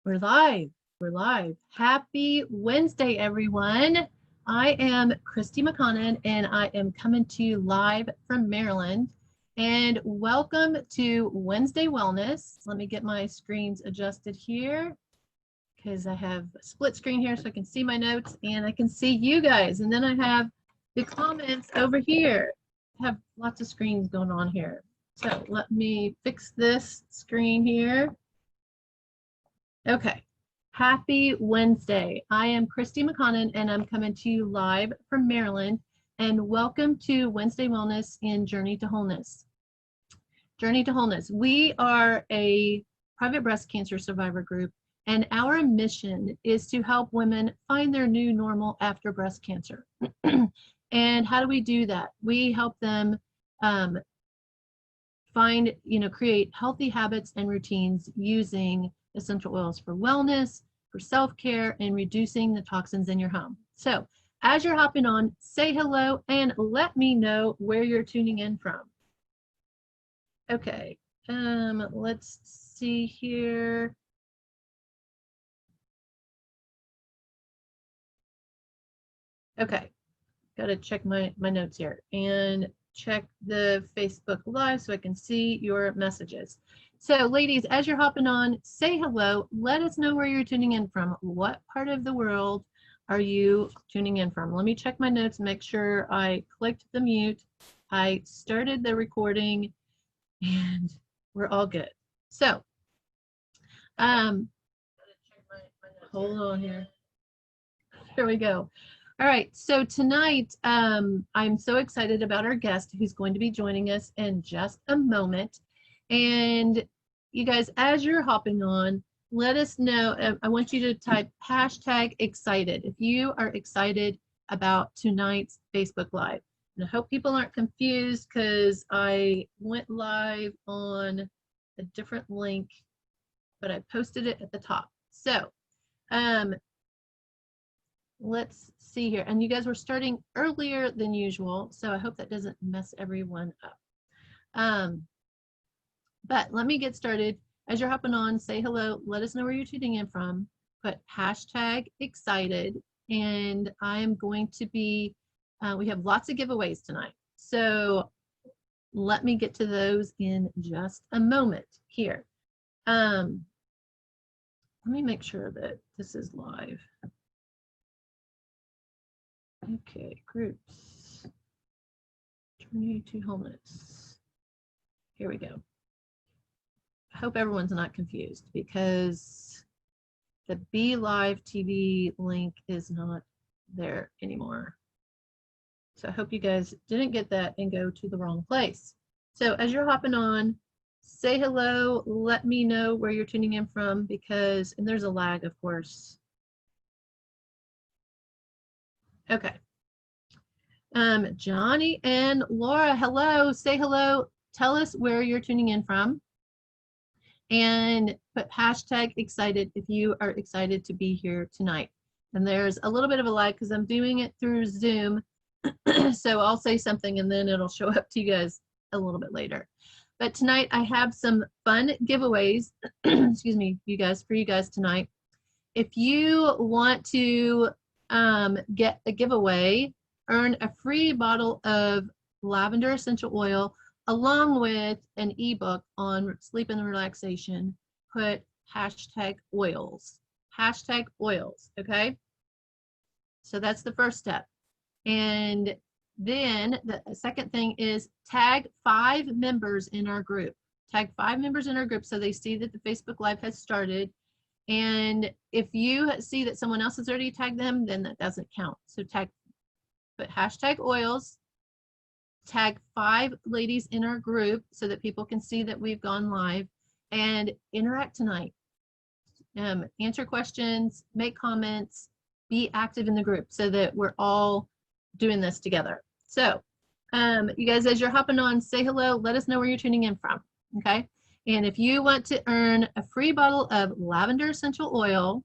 We're live. We're live. Happy Wednesday, everyone. I am Christy McConnon, and I am coming to you live from Maryland. And welcome to Wednesday Wellness. Let me get my screens adjusted here because I have a split screen here so I can see my notes and I can see you guys. And then I have the comments over here. I have lots of screens going on here. So let me fix this screen here. Okay, happy Wednesday. I am Christy McConnon and I'm coming to you live from Maryland, and welcome to Wednesday Wellness in Journey to Wholeness. Journey to Wholeness. We are a private breast cancer survivor group, and our mission is to help women find their new normal after breast cancer. And how do we do that? We help them create healthy habits and routines using essential oils for wellness, for self-care, and reducing the toxins in your home. So as you're hopping on, say hello and let me know where you're tuning in from. Okay, let's see here. Okay, gotta check my notes here and check the Facebook Live so I can see your messages. So ladies, as you're hopping on, say hello. Let us know where you're tuning in from. What part of the world are you tuning in from? Let me check my notes and make sure I clicked the mute. I started the recording and we're all good. So, hold on here. There we go. All right, so tonight, I'm so excited about our guest who's going to be joining us in just a moment. And you guys, as you're hopping on, let us know. I want you to type #excited if you are excited about tonight's Facebook Live. And I hope people aren't confused because I went live on a different link, but I posted it at the top. So let's see here. And you guys were starting earlier than usual, so I hope that doesn't mess everyone up. But let me get started. As you're hopping on, say hello. Let us know where you're tuning in from. Put #excited. And I'm going to be, we have lots of giveaways tonight. So let me get to those in just a moment here. Let me make sure that this is live. Okay, groups. Journey to Wholeness. Here we go. I hope everyone's not confused because the Be Live TV link is not there anymore. So I hope you guys didn't get that and go to the wrong place. So as you're hopping on, say hello, let me know where you're tuning in from because, and there's a lag, of course. Okay. Johnny and Laura, hello, say hello. Tell us where you're tuning in from. And put #excited if you are excited to be here tonight. And there's a little bit of a lag because I'm doing it through Zoom. So I'll say something and then it'll show up to you guys a little bit later. But tonight I have some fun giveaways, excuse me, for you guys tonight. If you want to get a giveaway, earn a free bottle of lavender essential oil along with an ebook on sleep and relaxation, put #oils. #oils, okay? So that's the first step. And then the second thing is tag 5 members in our group. Tag 5 members in our group so they see that the Facebook Live has started. And if you see that someone else has already tagged them, then that doesn't count. So put #oils. Tag 5 ladies in our group so that people can see that we've gone live, and interact tonight. Answer questions, make comments, be active in the group so that we're all doing this together. So you guys, as you're hopping on, say hello, let us know where you're tuning in from, okay? And if you want to earn a free bottle of lavender essential oil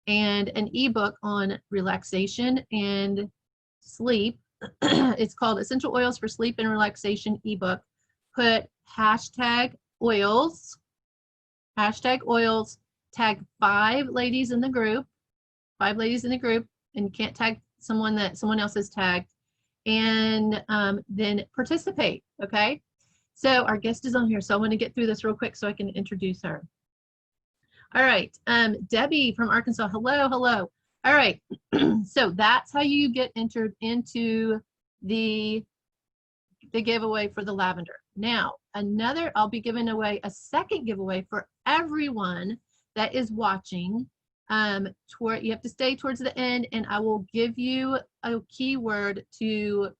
and an ebook on relaxation and sleep, it's called Essential Oils for Sleep and Relaxation ebook. Put #oils, tag 5 ladies in the group, and you can't tag someone that someone else has tagged, and then participate, okay? So our guest is on here, so I want to get through this real quick so I can introduce her. All right, Debbie from Arkansas, hello, hello. All right, so that's how you get entered into the giveaway for the lavender. Now, I'll be giving away a second giveaway for everyone that is watching. You have to stay towards the end, and I will give you a keyword to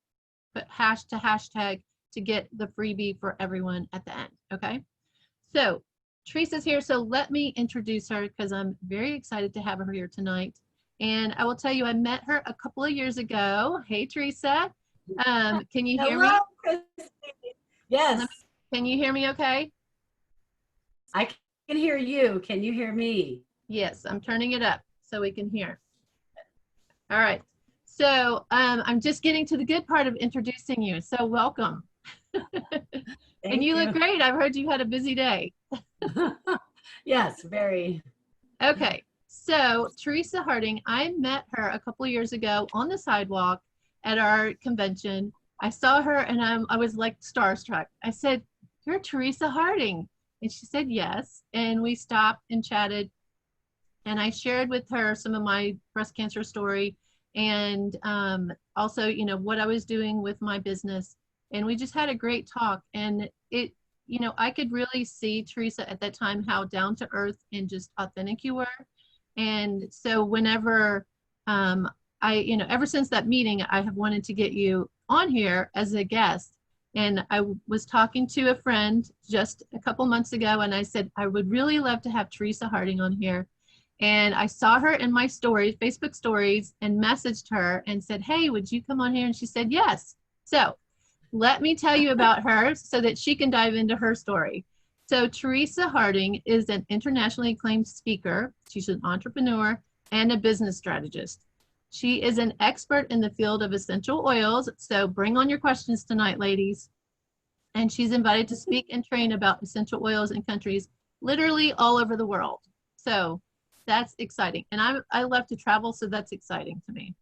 put hashtag to get the freebie for everyone at the end, okay? So Teresa's here, so let me introduce her because I'm very excited to have her here tonight. And I will tell you, I met her a couple of years ago. Hey, Teresa. Can you hear me? Hello, Christy. Yes. Can you hear me okay? I can hear you. Can you hear me? Yes, I'm turning it up so we can hear. All right. So I'm just getting to the good part of introducing you. So welcome. And you look great. I've heard you had a busy day. Yes, very. Okay. So Teresa Harding, I met her a couple of years ago on the sidewalk at our convention. I saw her and I was like starstruck. I said, "You're Teresa Harding." And she said, "Yes." And we stopped and chatted. And I shared with her some of my breast cancer story and also, you know, what I was doing with my business. And we just had a great talk. And it, you know, I could really see, Teresa, at that time, how down to earth and just authentic you were. And so whenever ever since that meeting, I have wanted to get you on here as a guest. And I was talking to a friend just a couple months ago, and I said, I would really love to have Teresa Harding on here. And I saw her in my stories, Facebook stories, and messaged her and said, "Hey, would you come on here?" And she said, "Yes." So let me tell you about her so that she can dive into her story. So Teresa Harding is an internationally acclaimed speaker. She's an entrepreneur and a business strategist. She is an expert in the field of essential oils. So bring on your questions tonight, ladies. And she's invited to speak and train about essential oils in countries literally all over the world. So that's exciting. And I love to travel, so that's exciting to me.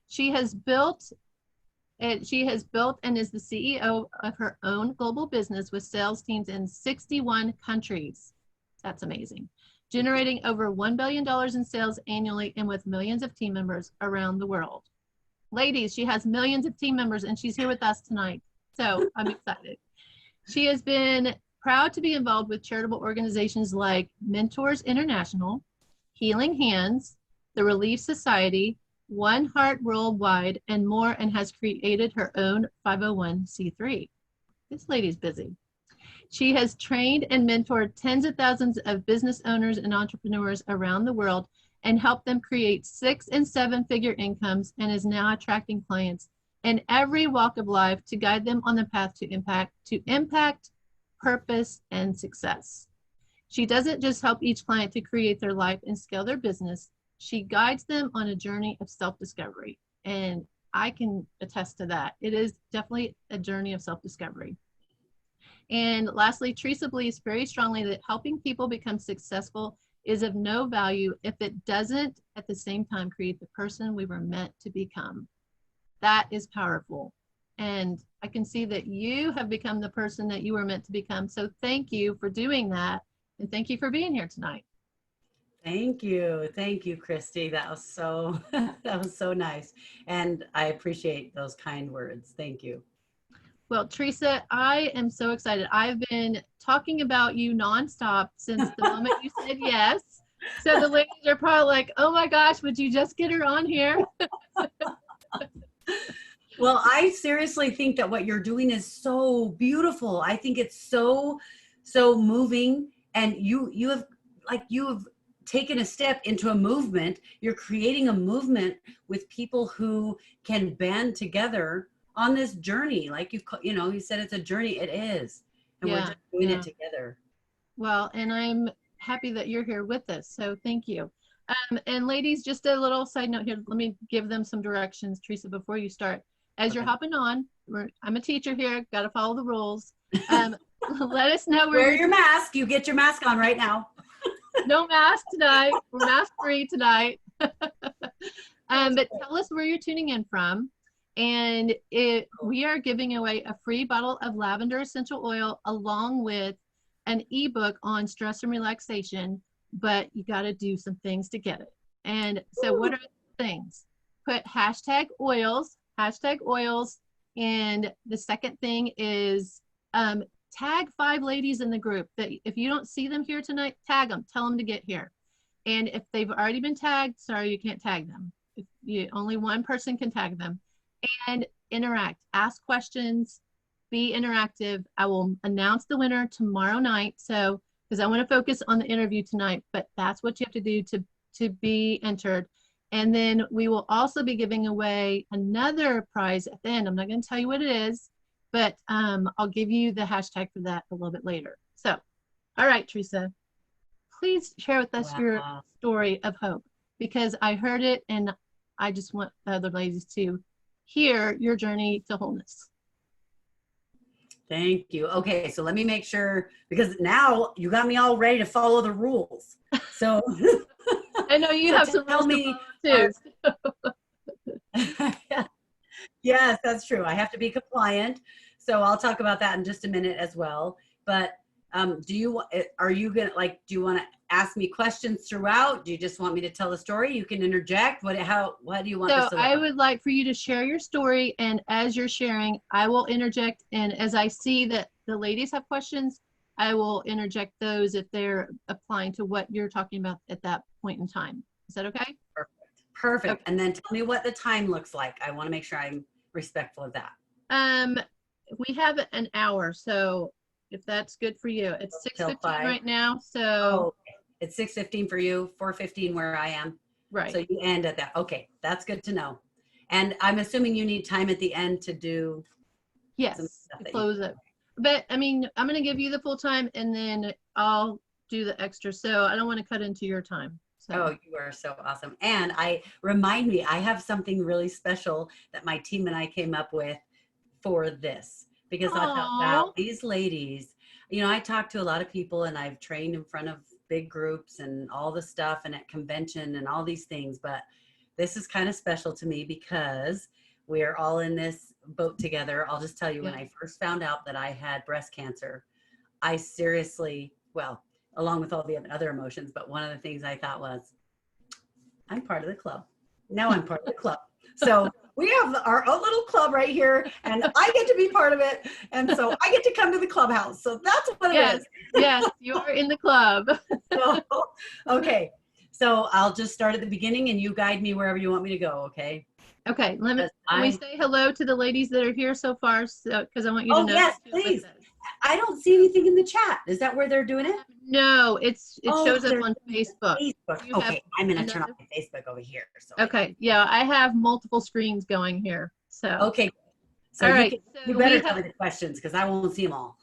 She has built and is the CEO of her own global business with sales teams in 61 countries. That's amazing. Generating over $1 billion in sales annually and with millions of team members around the world. Ladies, she has millions of team members and she's here with us tonight. So I'm excited. She has been proud to be involved with charitable organizations like Mentors International, Healing Hands, the Relief Society, One Heart Worldwide, and more, and has created her own 501c3. This lady's busy. She has trained and mentored tens of thousands of business owners and entrepreneurs around the world and helped them create 6- and 7-figure incomes, and is now attracting clients in every walk of life to guide them on the path to impact, purpose, and success. She doesn't just help each client to create their life and scale their business. She guides them on a journey of self-discovery. And I can attest to that. It is definitely a journey of self-discovery. And lastly, Teresa believes very strongly that helping people become successful is of no value if it doesn't at the same time create the person we were meant to become. That is powerful. And I can see that you have become the person that you were meant to become. So thank you for doing that. And thank you for being here tonight. Thank you. Thank you, Christy. That was so, that was so nice. And I appreciate those kind words. Thank you. Well, Teresa, I am so excited. I've been talking about you nonstop since the moment you said yes. So the ladies are probably like, "Oh my gosh, would you just get her on here?" Well, I seriously think that what you're doing is so beautiful. I think it's so moving, and you have taken a step into a movement. You're creating a movement with people who can band together on this journey. Like you said, it's a journey. It is, and we're just doing it together. Well, and I'm happy that you're here with us. So thank you. And ladies, just a little side note here. Let me give them some directions, Teresa, before you start. As you're hopping on, I'm a teacher here, got to follow the rules. Let us know Wear your mask. You get your mask on right now. No mask tonight. We're mask free tonight. But tell us where you're tuning in from. And we are giving away a free bottle of lavender essential oil along with an ebook on stress and relaxation, but you got to do some things to get it. And so what are the things? Put hashtag oils. And the second thing is tag 5 ladies in the group that if you don't see them here tonight, tag them, tell them to get here. And if they've already been tagged, sorry, you can't tag them. Only one person can tag them. And interact, ask questions, be interactive. I will announce the winner tomorrow night. So, because I want to focus on the interview tonight, but that's what you have to do to be entered. And then we will also be giving away another prize at the end. I'm not going to tell you what it is, but I'll give you the hashtag for that a little bit later. So, all right, Teresa, please share with us your story of hope, because I heard it and I just want the other ladies to hear your journey to wholeness. Thank you. Okay, so let me make sure, because now you got me all ready to follow the rules. So I know you have some rules to follow too. Yes, that's true. I have to be compliant. So I'll talk about that in just a minute as well. But do you want to ask me questions throughout? Do you just want me to tell the story? You can interject. What do you want this to look I would like for you to share your story, and as you're sharing, I will interject, and as I see that the ladies have questions, I will interject those if they're applying to what you're talking about at that point in time. Is that okay? Perfect. Okay. And then tell me what the time looks like. I want to make sure I'm respectful of that. We have an hour, so if that's good for you. It's 6:15 right now, so. Oh, it's 6:15 for you, 4:15 where I am. Right. So you end at that. Okay, that's good to know. And I'm assuming you need time at the end to do. Yes, to close it. But I mean, I'm going to give you the full time, and then I'll do the extra. So I don't want to cut into your time. So. Oh, you are so awesome. And I have something really special that my team and I came up with for this, because I thought, wow, these ladies, I talk to a lot of people and I've trained in front of big groups and all the stuff and at convention and all these things, but this is kind of special to me because we are all in this boat together. I'll just tell you, when I first found out that I had breast cancer, I seriously, well, along with all the other emotions, but one of the things I thought was, I'm part of the club. Now I'm part of the club. So we have our own little club right here, and I get to be part of it. And so I get to come to the clubhouse. So that's what it is. Yes, you are in the club. Okay. So I'll just start at the beginning and you guide me wherever you want me to go. Okay. Okay. Let me say hello to the ladies that are here so far, because I want you to know. Oh, yes, please. I don't see anything in the chat. Is that where they're doing it? No, it shows up on Facebook. Okay, I'm going to turn off my Facebook over here. So okay, yeah, I have multiple screens going here. So okay, so all right, you better tell me the questions because I won't see them all.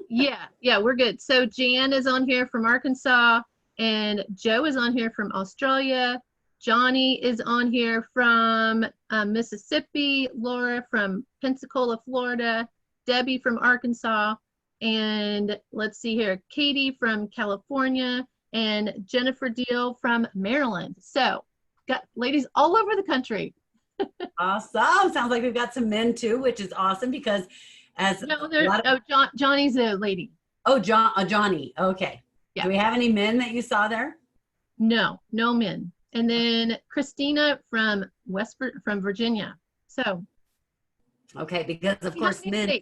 yeah, we're good. So Jan is on here from Arkansas, and Joe is on here from Australia. Johnny is on here from Mississippi. Laura from Pensacola, Florida. Debbie from Arkansas. And let's see here, Katie from California, and Jennifer Deal from Maryland. So got ladies all over the country. Awesome. Sounds like we've got some men too, which is awesome because Johnny's a lady. Oh, Johnny. Okay. Yeah. Do we have any men that you saw there? No men. And then Christina from Virginia. So. Okay, because of course men.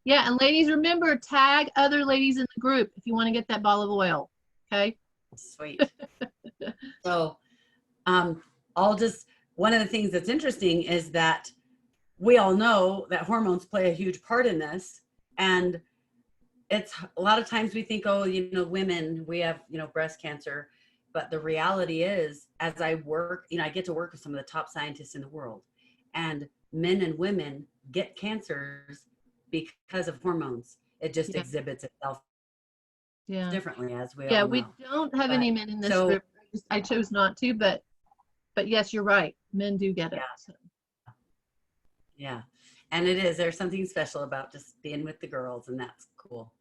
Yeah, and ladies, remember, tag other ladies in the group if you want to get that ball of oil. Okay. Sweet. So, one of the things that's interesting is that we all know that hormones play a huge part in this, and it's a lot of times we think, oh, women, we have, breast cancer, but the reality is, as I work, I get to work with some of the top scientists in the world, and men and women get cancers because of hormones. It just exhibits itself differently, as we all know. We don't have any men in this group. I chose not to, but yes, you're right. Men do get it. So. Yeah, and there's something special about just being with the girls, and that's cool.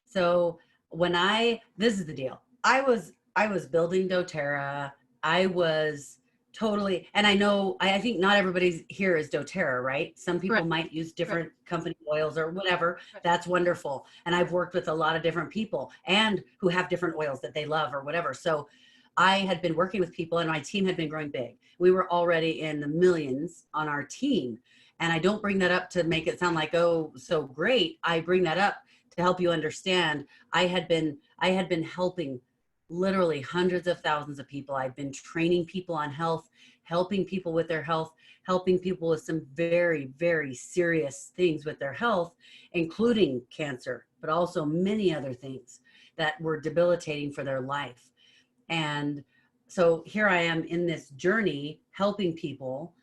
So this is the deal. I was I was building doTERRA. I was totally, and I think not everybody's here is doTERRA, right? Some people Correct. might use different Correct. company oils or whatever. Right. That's wonderful. And I've worked with a lot of different people and who have different oils that they love or whatever. So I had been working with people and my team had been growing big. We were already in the millions on our team. And I don't bring that up to make it sound like, oh, so great. I bring that up to help you understand. I had been helping literally hundreds of thousands of people. I've been training people on health, helping people with their health, helping people with some very, very serious things with their health, including cancer, but also many other things that were debilitating for their life. And so here I am in this journey helping people.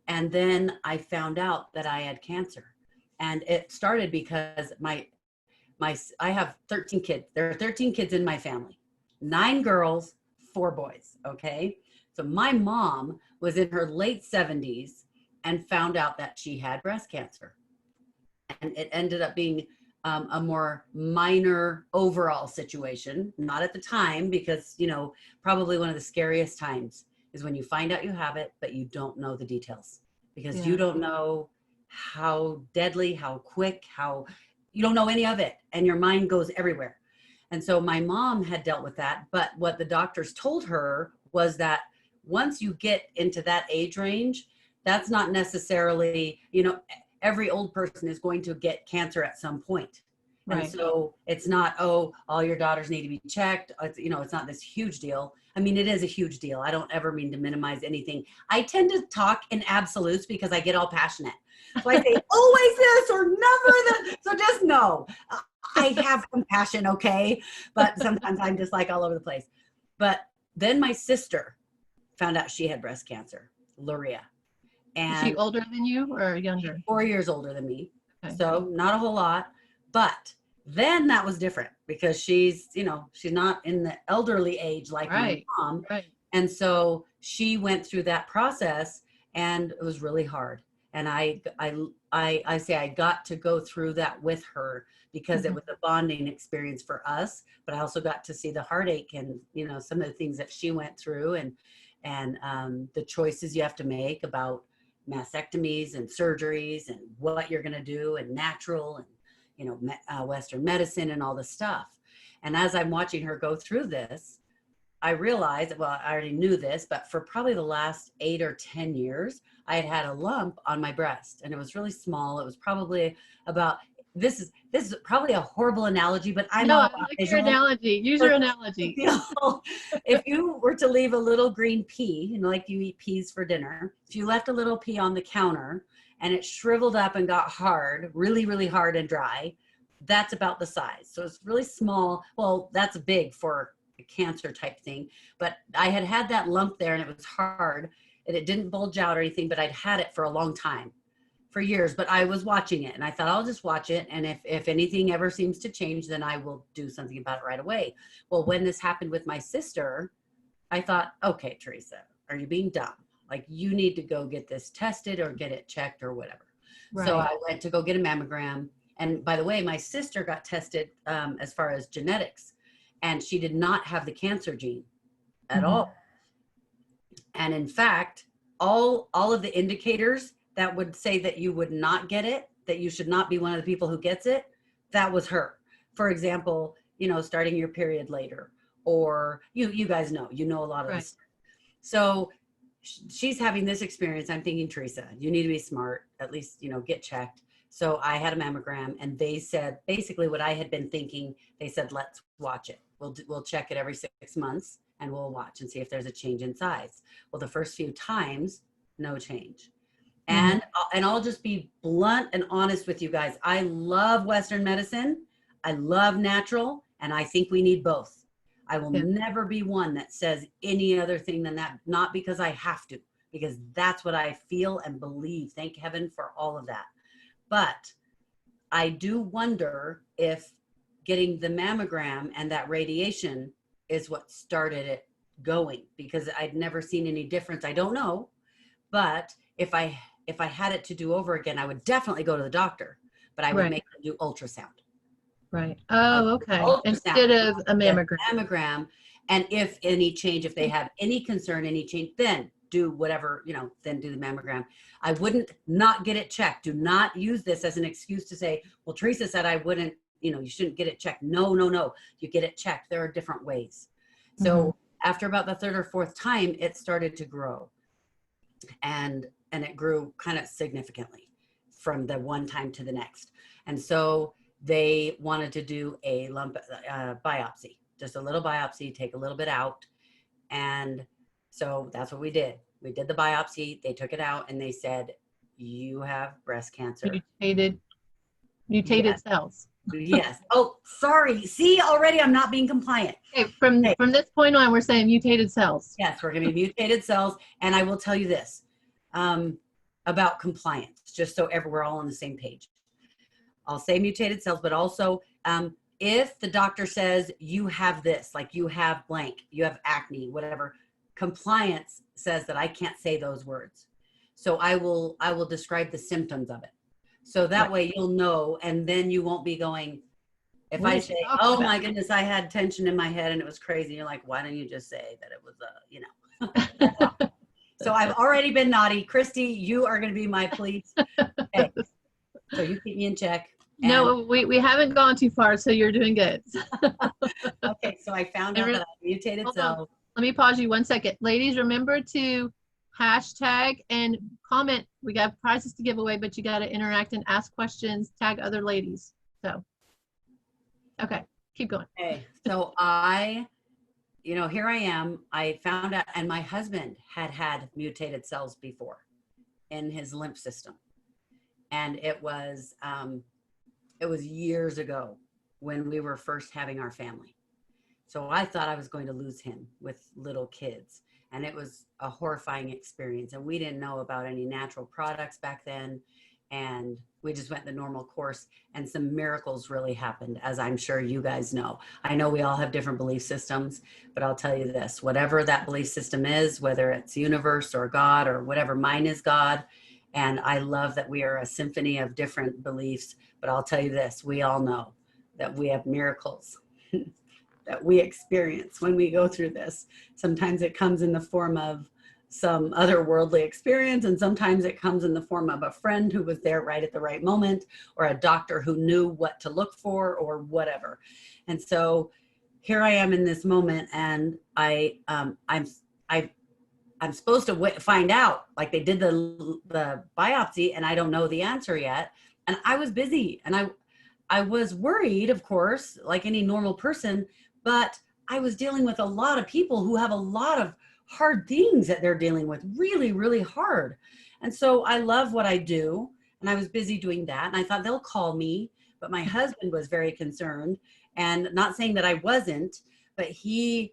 And then I found out that I had cancer. And it started because I have 13 kids. There are 13 kids in my family, 9 girls, 4 boys. Okay. So my mom was in her late 70s and found out that she had breast cancer. And it ended up being a more minor overall situation, not at the time, because, probably one of the scariest times is when you find out you have it, but you don't know the details because you Yeah. don't know how deadly, how quick, how you don't know any of it. And your mind goes everywhere. And so my mom had dealt with that. But what the doctors told her was that once you get into that age range, that's not necessarily, every old person is going to get cancer at some point. And Right. so it's not, oh, all your daughters need to be checked. It's not this huge deal. I mean, it is a huge deal. I don't ever mean to minimize anything. I tend to talk in absolutes because I get all passionate. So I say always this or never that. So just know I have compassion, okay? But sometimes I'm just like all over the place. But then my sister found out she had breast cancer, Luria. Is she And older than you or younger? 4 years older than me. Okay. So not a whole lot. But then that was different because she's not in the elderly age like my Right. mom. Right. And so she went through that process and it was really hard. And I say I got to go through that with her because it was a bonding experience for us, but I also got to see the heartache and, some of the things that she went through and the choices you have to make about mastectomies and surgeries and what you're going to do and natural and Western medicine and all this stuff. And as I'm watching her go through this, I realized, well, I already knew this, but for probably the last 8 or 10 years, I had a lump on my breast and it was really small. It was probably about, this is probably a horrible analogy, but I'm No, all I about like your visual. analogy. Use your analogy. If you were to leave a little green pea, like you eat peas for dinner, if you left a little pea on the counter and it shriveled up and got hard, really, really hard and dry, that's about the size. So it's really small. Well, that's big for a cancer type thing. But I had that lump there and it was hard and it didn't bulge out or anything, but I'd had it for a long time, for years, but I was watching it and I thought I'll just watch it. And if anything ever seems to change, then I will do something about it right away. Well, when this happened with my sister, I thought, okay, Teresa, are you being dumb? Like you need to go get this tested or get it checked or whatever. Right. So I went to go get a mammogram. And by the way, my sister got tested as far as genetics and she did not have the cancer gene at all. And in fact, all of the indicators that would say that you would not get it, that you should not be one of the people who gets it, that was her. For example, starting your period later, or you guys know a lot of this. So she's having this experience. I'm thinking, Teresa, you need to be smart, at least, get checked. So I had a mammogram and they said basically what I had been thinking. They said, let's watch it. We'll check it every 6 months and we'll watch and see if there's a change in size. Well, the first few times, no change. And I'll just be blunt and honest with you guys. I love Western medicine. I love natural. And I think we need both. I will never be one that says any other thing than that. Not because I have to, because that's what I feel and believe. Thank heaven for all of that. But I do wonder if getting the mammogram and that radiation is what started it going, because I'd never seen any difference. I don't know. But if I had it to do over again, I would definitely go to the doctor, but I would make them do ultrasound. Right. Oh, okay. Ultrasound. Instead of a mammogram. Mammogram. And if any change, if they have any concern, any change, then do whatever, then do the mammogram. I wouldn't not get it checked. Do not use this as an excuse to say, well, Teresa said I wouldn't, you shouldn't get it checked. No, no, no. You get it checked. There are different ways. So after about the third or fourth time, it started to grow. And it grew kind of significantly from the one time to the next. And so they wanted to do a lump biopsy, just a little biopsy, take a little bit out. And so that's what we did. We did the biopsy, they took it out, and they said, you have breast cancer. Mutated cells. Yes. Oh, sorry. See, already I'm not being compliant. Okay, from this point on, we're saying mutated cells. Yes, we're going to be mutated cells. And I will tell you this about compliance, just so we're all on the same page. I'll say mutated cells, but also if the doctor says you have this, like you have blank, you have acne, whatever, compliance says that I can't say those words. So I will describe the symptoms of it. So that way you'll know, and then you won't be going, if I say, oh my goodness, I had tension in my head and it was crazy. You're like, why don't you just say that it was, So I've already been naughty. Christy, you are going to be my police. Okay. So you keep me in check. No, we haven't gone too far, so you're doing good. Okay, so I found out that I mutated cells. Let me pause you 1 second. Ladies, remember to hashtag and comment. We got prizes to give away, but you got to interact and ask questions, tag other ladies. So, okay, keep going. Okay, so here I am. I found out, and my husband had mutated cells before in his lymph system. And it was years ago when we were first having our family. So I thought I was going to lose him with little kids. And it was a horrifying experience. And we didn't know about any natural products back then. And we just went the normal course, and some miracles really happened, as I'm sure you guys know. I know we all have different belief systems, but I'll tell you this, whatever that belief system is, whether it's universe or God or whatever, mine is God. And I love that we are a symphony of different beliefs, but I'll tell you this, we all know that we have miracles that we experience when we go through this. Sometimes it comes in the form of some otherworldly experience, and sometimes it comes in the form of a friend who was there right at the right moment, or a doctor who knew what to look for, or whatever. And so here I am in this moment, and I'm supposed to find out, like they did the biopsy, and I don't know the answer yet. And I was busy, and I was worried, of course, like any normal person, but I was dealing with a lot of people who have a lot of hard things that they're dealing with, really, really hard. And so I love what I do, and I was busy doing that. And I thought they'll call me, but my husband was very concerned, and not saying that I wasn't, but he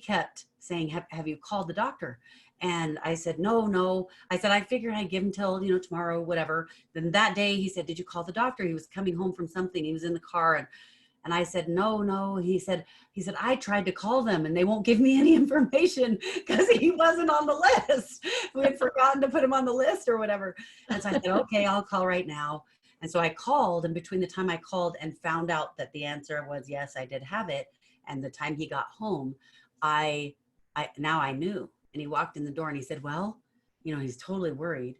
kept saying, have you called the doctor? And I said, no. I said, I figured I'd give him till, tomorrow, whatever. Then that day he said, did you call the doctor? He was coming home from something. He was in the car. And I said, no. He said, I tried to call them and they won't give me any information because he wasn't on the list. We had forgotten to put him on the list or whatever. And so I said, okay, I'll call right now. And so I called, and between the time I called and found out that the answer was yes, I did have it, and the time he got home, I knew. And he walked in the door and he said, well, he's totally worried.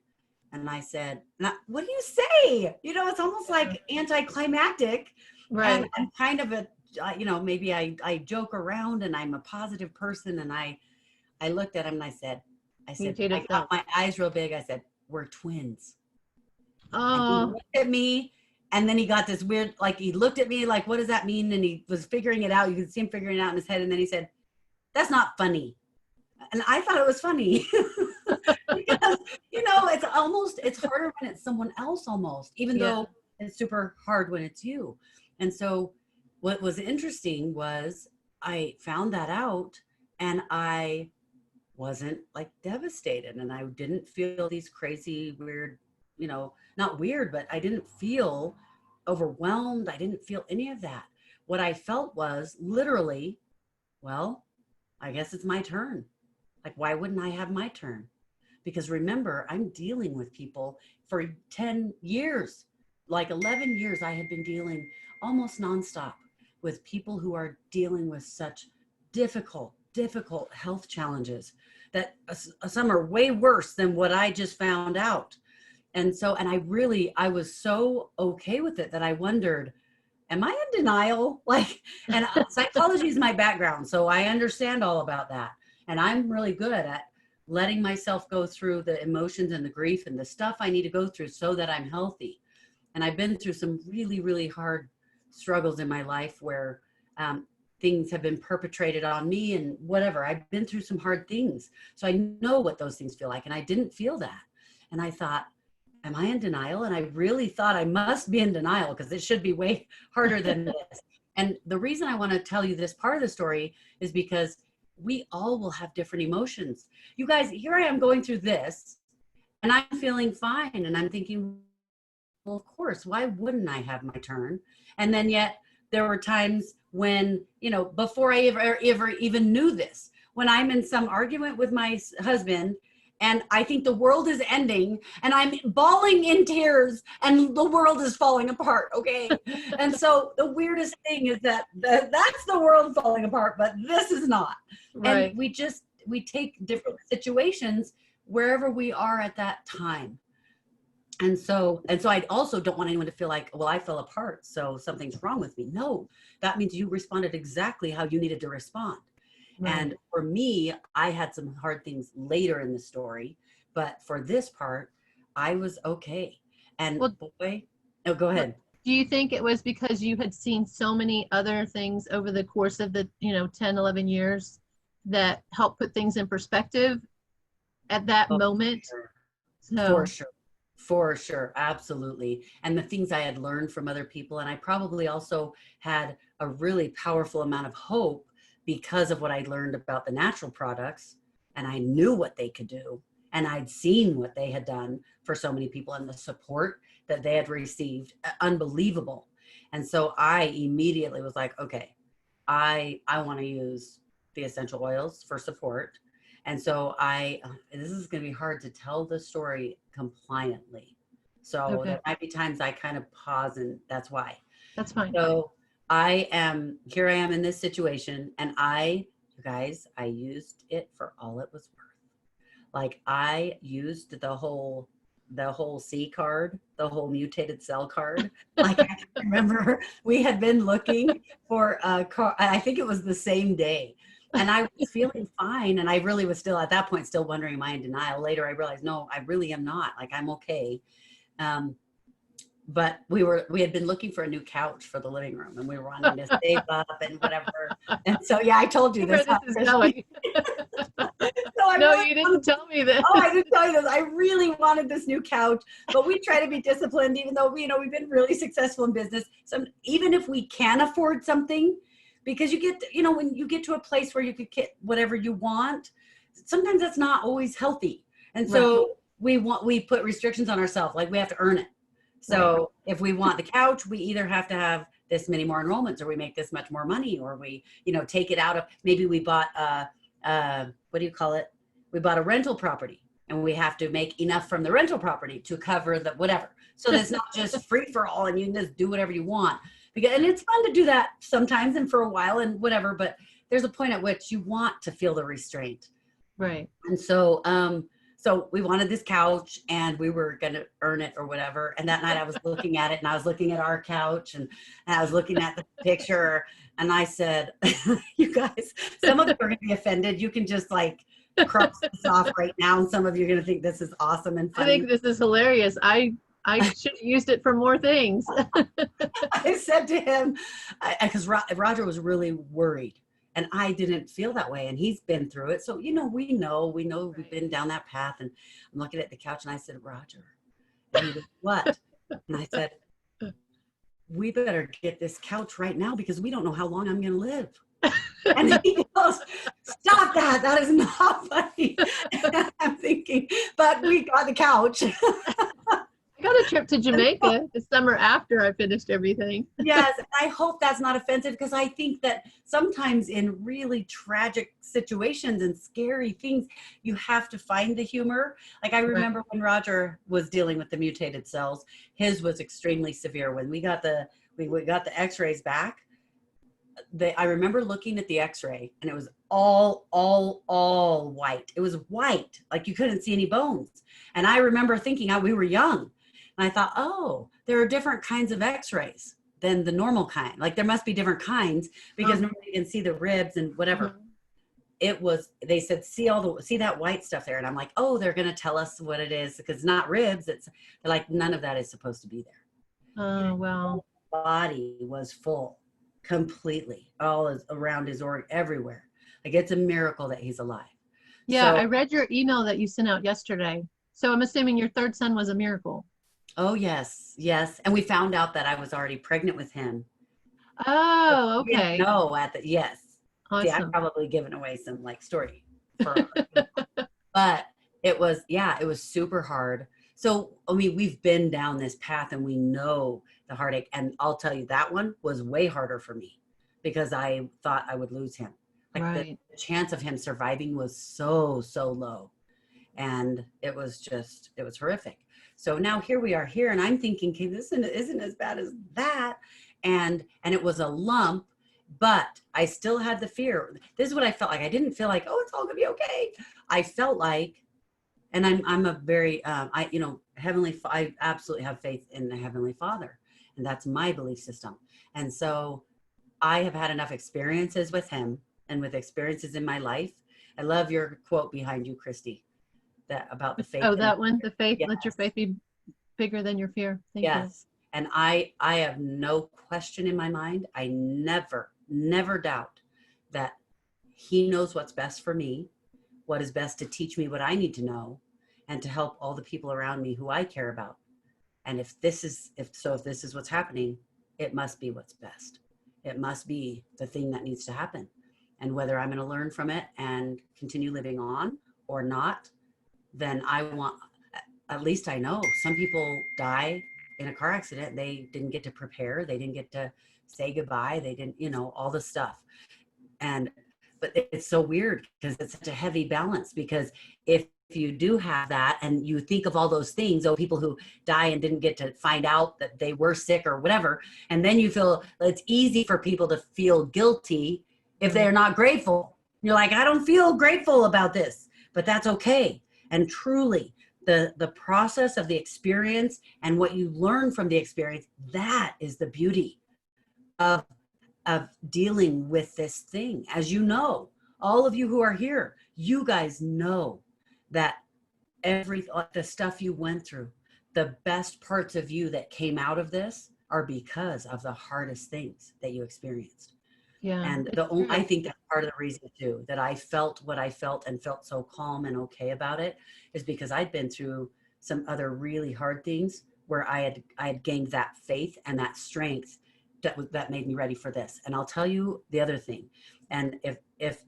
And I said, what do you say? It's almost like anticlimactic. Right. And I'm kind of maybe I joke around, and I'm a positive person. And I looked at him and I said, I got my eyes real big. I said, we're twins. Oh. And he looked at me, and then he got this weird, like he looked at me like, what does that mean? And he was figuring it out. You could see him figuring it out in his head. And then he said, that's not funny. And I thought it was funny because, it's harder when it's someone else almost, even though it's super hard when it's you. And so what was interesting was I found that out, and I wasn't like devastated, and I didn't feel these crazy, weird, not weird, but I didn't feel overwhelmed. I didn't feel any of that. What I felt was literally, well, I guess it's my turn. Like, why wouldn't I have my turn? Because remember, I'm dealing with people for 10 years, like 11 years. I had been dealing almost nonstop with people who are dealing with such difficult difficult health challenges that some are way worse than what I just found out. And so, and I was so okay with it that I wondered, am I in denial? Like, and psychology is my background, so I understand all about that. And I'm really good at letting myself go through the emotions and the grief and the stuff I need to go through so that I'm healthy. And I've been through some really, really hard struggles in my life where things have been perpetrated on me and whatever. I've been through some hard things. So I know what those things feel like. And I didn't feel that. And I thought, am I in denial? And I really thought I must be in denial because it should be way harder than this. And the reason I want to tell you this part of the story is because we all will have different emotions. You guys, here I am going through this and I'm feeling fine. And I'm thinking, well, of course, why wouldn't I have my turn? And then yet there were times when, you know, before I ever even knew this, when I'm in some argument with my husband and I think the world is ending and I'm bawling in tears and the world is falling apart. Okay. And so the weirdest thing is that that's the world falling apart, but this is not. Right. And we take different situations wherever we are at that time. And so I also don't want anyone to feel like, well, I fell apart, so something's wrong with me. No, that means you responded exactly how you needed to respond. Right. And for me, I had some hard things later in the story, but for this part, I was okay. And Well, boy, oh, go ahead. do you think it was because you had seen so many other things over the course of the, 10, 11 years that helped put things in perspective at that moment? Sure. So, For sure. Absolutely. And the things I had learned from other people. And I probably also had a really powerful amount of hope because of what I learned about the natural products. And I knew what they could do. And I'd seen what they had done for so many people and the support that they had received. Unbelievable. And so I immediately was like, okay, I want to use the essential oils for support. And so this is going to be hard to tell the story compliantly. So okay, there might be times I kind of pause, and that's why. that's fine. So here I am in this situation, and you guys, I used it for all it was worth. Like I used the whole C card, the whole mutated cell card. Like I remember we had been looking for a car. I think it was the same day. And I was feeling fine. And I really was still at that point, still wondering, am I in denial? Later, I realized, no, I really am not. Like I'm okay. But we had been looking for a new couch for the living room and we were wanting to save up and whatever. And so, yeah, I told you this. Where this is going. No, you didn't tell me this. Oh, I didn't tell you this. I really wanted this new couch, but we try to be disciplined, even though, we've been really successful in business. So even if we can afford something, because you get, when you get to a place where you could get whatever you want, sometimes that's not always healthy. And so we put restrictions on ourselves, like we have to earn it. So if we want the couch, we either have to have this many more enrollments or we make this much more money, or we, take it out of, maybe we bought what do you call it? We bought a rental property and we have to make enough from the rental property to cover the whatever. So it's not just free for all and you can just do whatever you want. And it's fun to do that sometimes and for a while and whatever, but there's a point at which you want to feel the restraint. Right. And so, so we wanted this couch and we were going to earn it or whatever. And that night I was looking at it and I was looking at our couch and I was looking at the picture and I said, you guys, some of you are going to be offended. You can just like cross this off right now. And some of you are going to think this is awesome and funny. I think this is hilarious. I should have used it for more things. I said to him, because Roger was really worried. And I didn't feel that way. And he's been through it. So, we know we've been down that path. And I'm looking at the couch and I said, Roger, and he goes, what? And I said, we better get this couch right now because we don't know how long I'm going to live. And he goes, stop that. That is not funny. I'm thinking, but we got the couch. I got a trip to Jamaica the summer after I finished everything. Yes, I hope that's not offensive because I think that sometimes in really tragic situations and scary things, you have to find the humor. Like I remember when Roger was dealing with the mutated cells, his was extremely severe. When we got the X-rays back, I remember looking at the x-ray and it was all white. It was white, like you couldn't see any bones. And I remember thinking, we were young. And I thought, oh, there are different kinds of x-rays than the normal kind. Like there must be different kinds because normally you can see the ribs and whatever. It was, they said, see that white stuff there. And I'm like, oh, they're going to tell us what it is because it's not ribs. They're like, none of that is supposed to be there. Oh, wow. Body was full completely, all around his organ, everywhere. Like it's a miracle that he's alive. Yeah, So, I read your email that you sent out yesterday. So I'm assuming your third son was a miracle. oh yes, yes. And we found out that I was already pregnant with him. Oh, okay. No, yes. See, I've Awesome. probably given away some like story for but it was super hard. So, I mean, we've been down this path and we know the heartache. And I'll tell you, that one was way harder for me because I thought I would lose him. Like Right. the chance of him surviving was so low. And it was horrific. So now here we are here and I'm thinking, okay, this isn't as bad as that. And it was a lump, but I still had the fear. This is what I felt like. I didn't feel like, oh, it's all gonna be okay. I felt like, and I'm a very, I absolutely have faith in the Heavenly Father, and that's my belief system. And so I have had enough experiences with him and with experiences in my life. I love your quote behind you, Christy, that about the faith. Oh, that one, the faith, yes. Let your faith be bigger than your fear. Thank yes. You. And I have no question in my mind. I never doubt that he knows what's best for me, what is best to teach me what I need to know and to help all the people around me who I care about. And if this is what's happening, it must be what's best. It must be the thing that needs to happen. And whether I'm going to learn from it and continue living on or not, then at least I know some people die in a car accident. They didn't get to prepare. They didn't get to say goodbye. They didn't, all the stuff. But it's so weird because it's such a heavy balance, because if you do have that and you think of all those things, people who die and didn't get to find out that they were sick or whatever, and then you feel it's easy for people to feel guilty if they're not grateful. You're like, I don't feel grateful about this, but that's okay. And truly, the process of the experience and what you learn from the experience, that is the beauty of dealing with this thing. As you know, all of you who are here, you guys know that the stuff you went through, the best parts of you that came out of this are because of the hardest things that you experienced. Yeah. And I think that's part of the reason too, that I felt what I felt and felt so calm and okay about it, is because I'd been through some other really hard things where I had gained that faith and that strength that made me ready for this. And I'll tell you the other thing. And if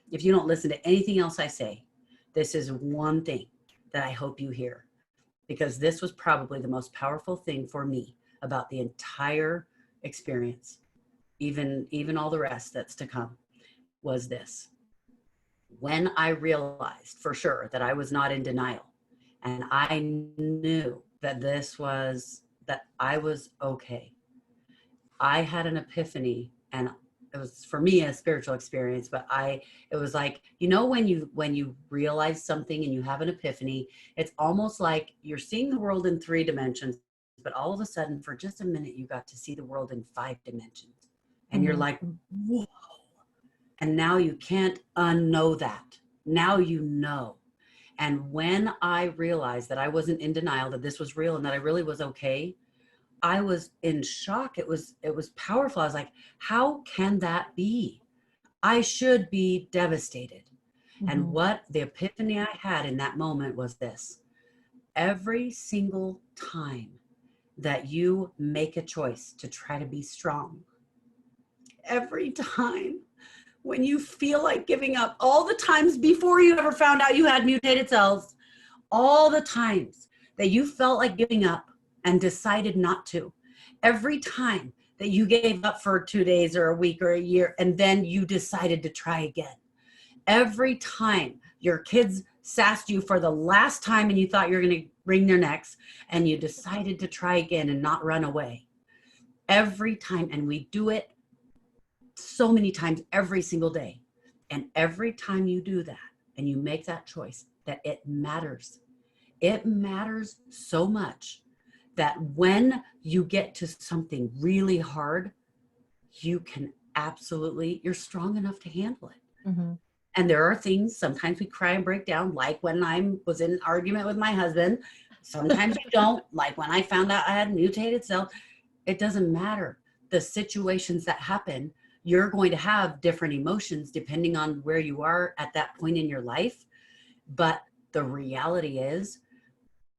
you don't listen to anything else I say, this is one thing that I hope you hear, because this was probably the most powerful thing for me about the entire experience, even all the rest that's to come, was this. When I realized for sure that I was not in denial, and I knew that that I was okay, I had an epiphany, and it was for me a spiritual experience, but it was like, when you realize something and you have an epiphany, it's almost like you're seeing the world in 3 dimensions, but all of a sudden for just a minute, you got to see the world in 5 dimensions. And you're like, whoa. And now you can't unknow that. Now you know. And when I realized that I wasn't in denial, that this was real and that I really was okay, I was in shock. It was powerful. I was like, how can that be? I should be devastated. Mm-hmm. And what the epiphany I had in that moment was this: every single time that you make a choice to try to be strong, every time when you feel like giving up, all the times before you ever found out you had mutated cells, all the times that you felt like giving up and decided not to, every time that you gave up for 2 days or a week or a year, and then you decided to try again, every time your kids sassed you for the last time and you thought you were going to wring their necks and you decided to try again and not run away, every time, and we do it so many times every single day. And every time you do that and you make that choice, that it matters. It matters so much that when you get to something really hard, you can absolutely, you're strong enough to handle it. Mm-hmm. And there are things, sometimes we cry and break down, like when I was in an argument with my husband. Sometimes you don't, like when I found out I had mutated cells. It doesn't matter. The situations that happen, you're going to have different emotions depending on where you are at that point in your life. But the reality is,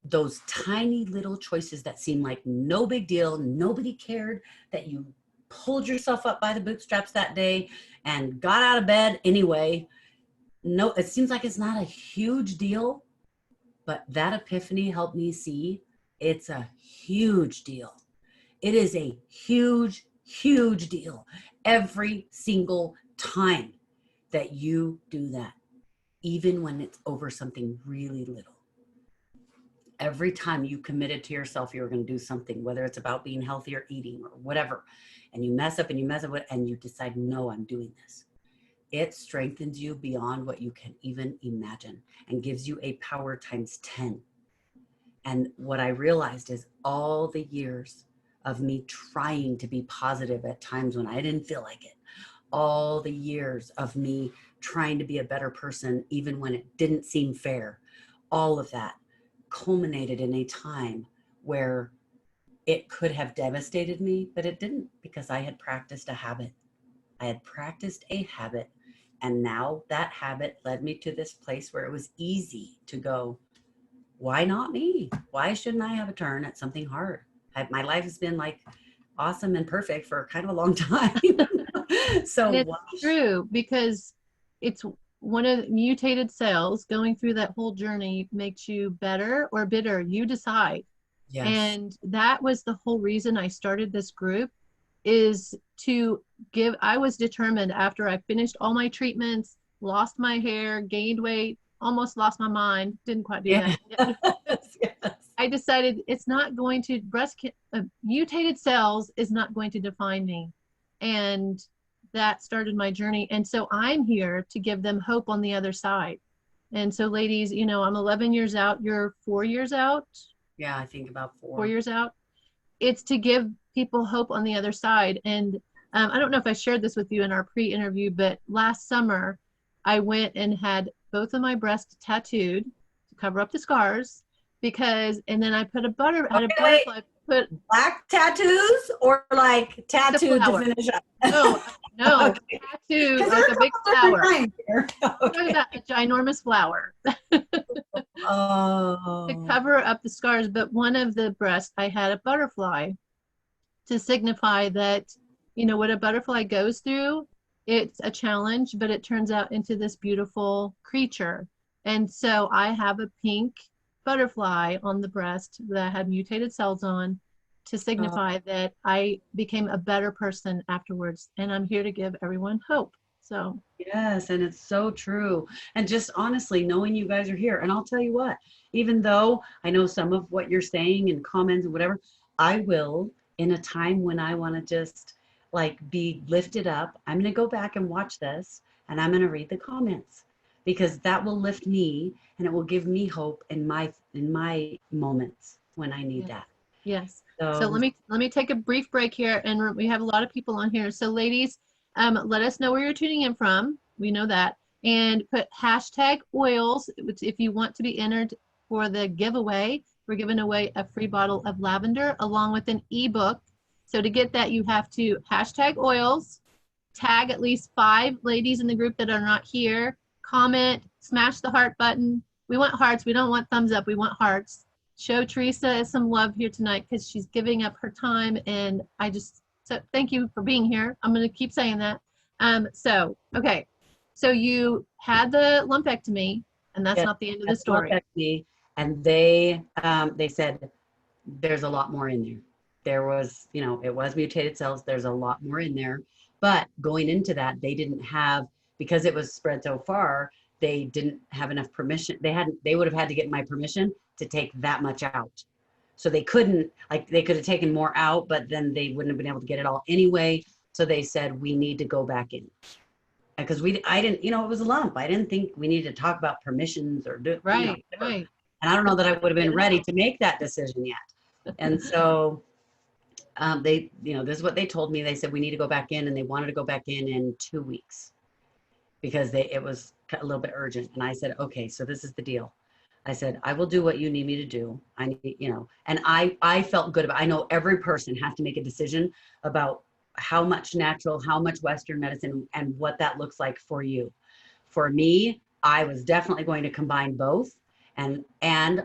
those tiny little choices that seem like no big deal, nobody cared, that you pulled yourself up by the bootstraps that day and got out of bed anyway. No, it seems like it's not a huge deal, but that epiphany helped me see it's a huge deal. It is a huge, huge deal every single time that you do that, even when it's over something really little. Every time you committed to yourself, you were going to do something, whether it's about being healthy or eating or whatever, and you mess up and you mess up and you decide, no, I'm doing this. It strengthens you beyond what you can even imagine and gives you a power times 10. And what I realized is all the years of me trying to be positive at times when I didn't feel like it, all the years of me trying to be a better person, even when it didn't seem fair, all of that culminated in a time where it could have devastated me, but it didn't, because I had practiced a habit. I had practiced a habit, and now that habit led me to this place where it was easy to go, why not me? Why shouldn't I have a turn at something hard? My life has been like awesome and perfect for kind of a long time. So And it's true, because it's one of the mutated cells going through that whole journey makes you better or bitter. You decide. yes. And that was the whole reason I started this group, is to give, I was determined after I finished all my treatments, lost my hair, gained weight, almost lost my mind, didn't quite do that. Yes. I decided it's not going to, mutated cells is not going to define me. And that started my journey. And so I'm here to give them hope on the other side. And so ladies, you know, I'm 11 years out, you're 4 years out. Yeah, I think about 4 years out. It's to give people hope on the other side. And I don't know if I shared this with you in our pre-interview, but last summer I went and had both of my breasts tattooed to cover up the scars, because, and then I put a butterfly. Put black tattoos or like tattooed to finish up? No, Okay. tattooed like a big flower. Okay. About a ginormous flower. Oh. To cover up the scars. But one of the breasts, I had a butterfly to signify that, you know, what a butterfly goes through, it's a challenge, but it turns out into this beautiful creature. And so I have a pink butterfly on the breast that I had mutated cells on, to signify that I became a better person afterwards. And I'm here to give everyone hope. So yes, and it's so true. And just honestly knowing you guys are here, and I'll tell you what, even though I know some of what you're saying and comments and whatever, I will, in a time when I want to just like be lifted up, I'm going to go back and watch this, and I'm going to read the comments, because that will lift me and it will give me hope in my moments when I need that. Yes. So let me take a brief break here, and we have a lot of people on here. So ladies, let us know where you're tuning in from. We know that. And put hashtag oils if you want to be entered for the giveaway. We're giving away a free bottle of lavender along with an ebook. So to get that, you have to hashtag oils, tag at least 5 ladies in the group that are not here, comment, smash the heart button. We want hearts. We don't want thumbs up. We want hearts. Show Teresa some love here tonight, because she's giving up her time, and so thank you for being here. I'm going to keep saying that. Okay. So you had the lumpectomy, and that's not the end of the story. Lumpectomy, and they said there's a lot more in there. There was, you know, it was mutated cells. There's a lot more in there. But going into that, they didn't have, because it was spread so far, they didn't have enough permission. They would have had to get my permission to take that much out. So they couldn't, like, they could have taken more out, but then they wouldn't have been able to get it all anyway. So they said, we need to go back in. Because I didn't, it was a lump. I didn't think we needed to talk about permissions or do, Right, whatever. right. And I don't know that I would have been ready to make that decision yet. And so they, this is what they told me. They said, we need to go back in, and they wanted to go back in 2 weeks because it was a little bit urgent. And I said, okay, so this is the deal. I said, I will do what you need me to do. I need, and I felt good about, I know every person has to make a decision about how much natural, how much Western medicine, and what that looks like for you. For me, I was definitely going to combine both. And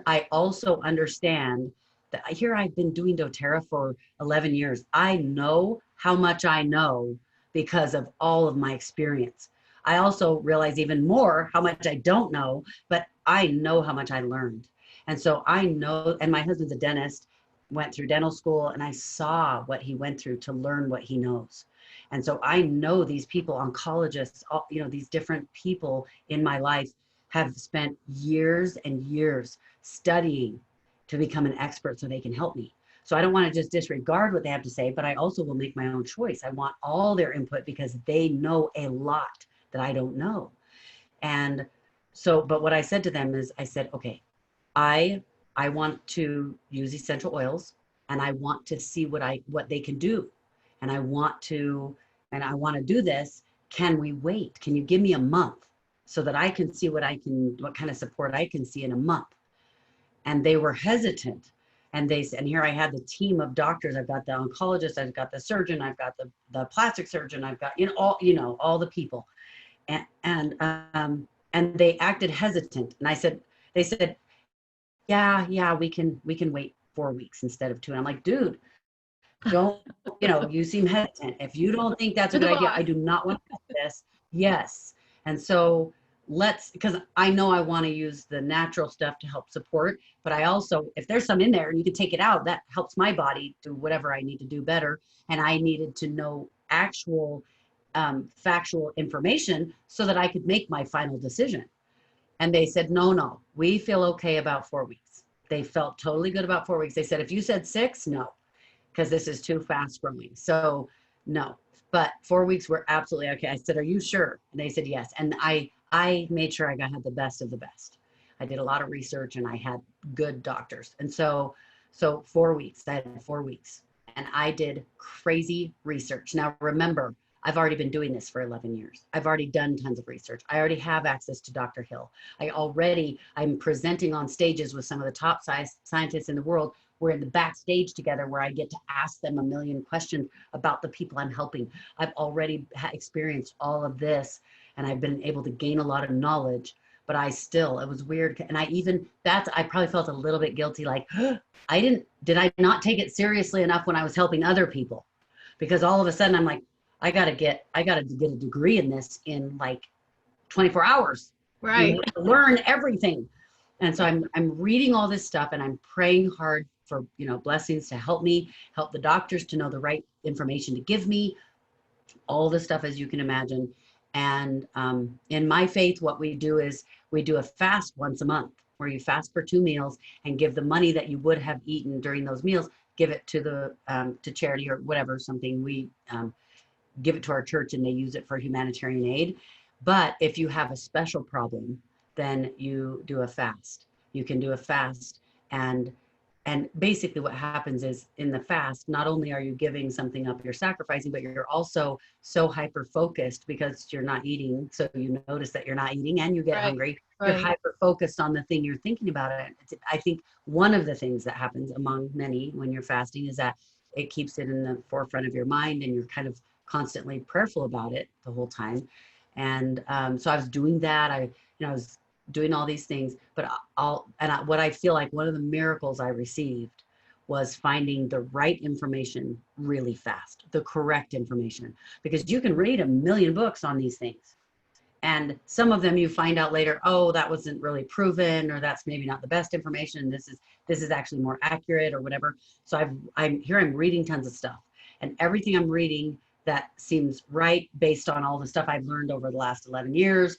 I also understand that here I've been doing doTERRA for 11 years. I know how much I know because of all of my experience. I also realize even more how much I don't know, but I know how much I learned. And so I know, and my husband's a dentist, went through dental school, and I saw what he went through to learn what he knows. And so I know these people, oncologists, all, these different people in my life have spent years and years studying to become an expert so they can help me. So I don't want to just disregard what they have to say, but I also will make my own choice. I want all their input because they know a lot that I don't know. And so, but what I said to them is, I said, okay, I want to use essential oils, and I want to see what they can do. And I want to do this. Can we wait? Can you give me a month so that I can see what kind of support I can see in a month? And they were hesitant. And here I had the team of doctors. I've got the oncologist, I've got the surgeon, I've got the plastic surgeon, I've got, all the people. And they acted hesitant. And they said, yeah, we can wait 4 weeks instead of 2. And I'm like, dude, don't, you seem hesitant. If you don't think that's a You're good the idea, I boss. do not want to do this. Yes. And so because I know I want to use the natural stuff to help support, but I also, if there's some in there and you can take it out, that helps my body do whatever I need to do better. And I needed to know actual factual information so that I could make my final decision. And they said, no, we feel okay about 4 weeks. They felt totally good about 4 weeks. They said, if you said 6, no, because this is too fast growing. So no, but 4 weeks were absolutely okay. I said, are you sure? And they said, yes. And I made sure I had the best of the best. I did a lot of research and I had good doctors. And so 4 weeks, I had 4 weeks, and I did crazy research. Now remember, I've already been doing this for 11 years. I've already done tons of research. I already have access to Dr. Hill. I'm presenting on stages with some of the top scientists in the world. We're in the backstage together where I get to ask them a million questions about the people I'm helping. I've already experienced all of this, and I've been able to gain a lot of knowledge, but it was weird. And I probably felt a little bit guilty, like, did I not take it seriously enough when I was helping other people? Because all of a sudden I'm like, I gotta get a degree in this in like 24 hours. Right. Learn everything. And so I'm reading all this stuff, and I'm praying hard for, blessings to help me, help the doctors to know the right information to give me, all the stuff as you can imagine. And in my faith, what we do is we do a fast once a month where you fast for 2 meals and give the money that you would have eaten during those meals, give it to to charity or whatever, something we give it to our church, and they use it for humanitarian aid. But if you have a special problem, then you do a fast. You can do a fast, and basically what happens is in the fast, not only are you giving something up, you're sacrificing, but you're also so hyper focused because you're not eating. So you notice that you're not eating and you get Right. hungry. You're Right. hyper focused on the thing you're thinking about. It. I think one of the things that happens among many when you're fasting is that it keeps it in the forefront of your mind, and you're kind of constantly prayerful about it the whole time. And so I was doing that. I was doing all these things, but what I feel like one of the miracles I received was finding the right information really fast, the correct information, because you can read a million books on these things. And some of them you find out later, oh, that wasn't really proven, or that's maybe not the best information. This is actually more accurate or whatever. So I'm reading tons of stuff, and everything I'm reading that seems right based on all the stuff I've learned over the last 11 years,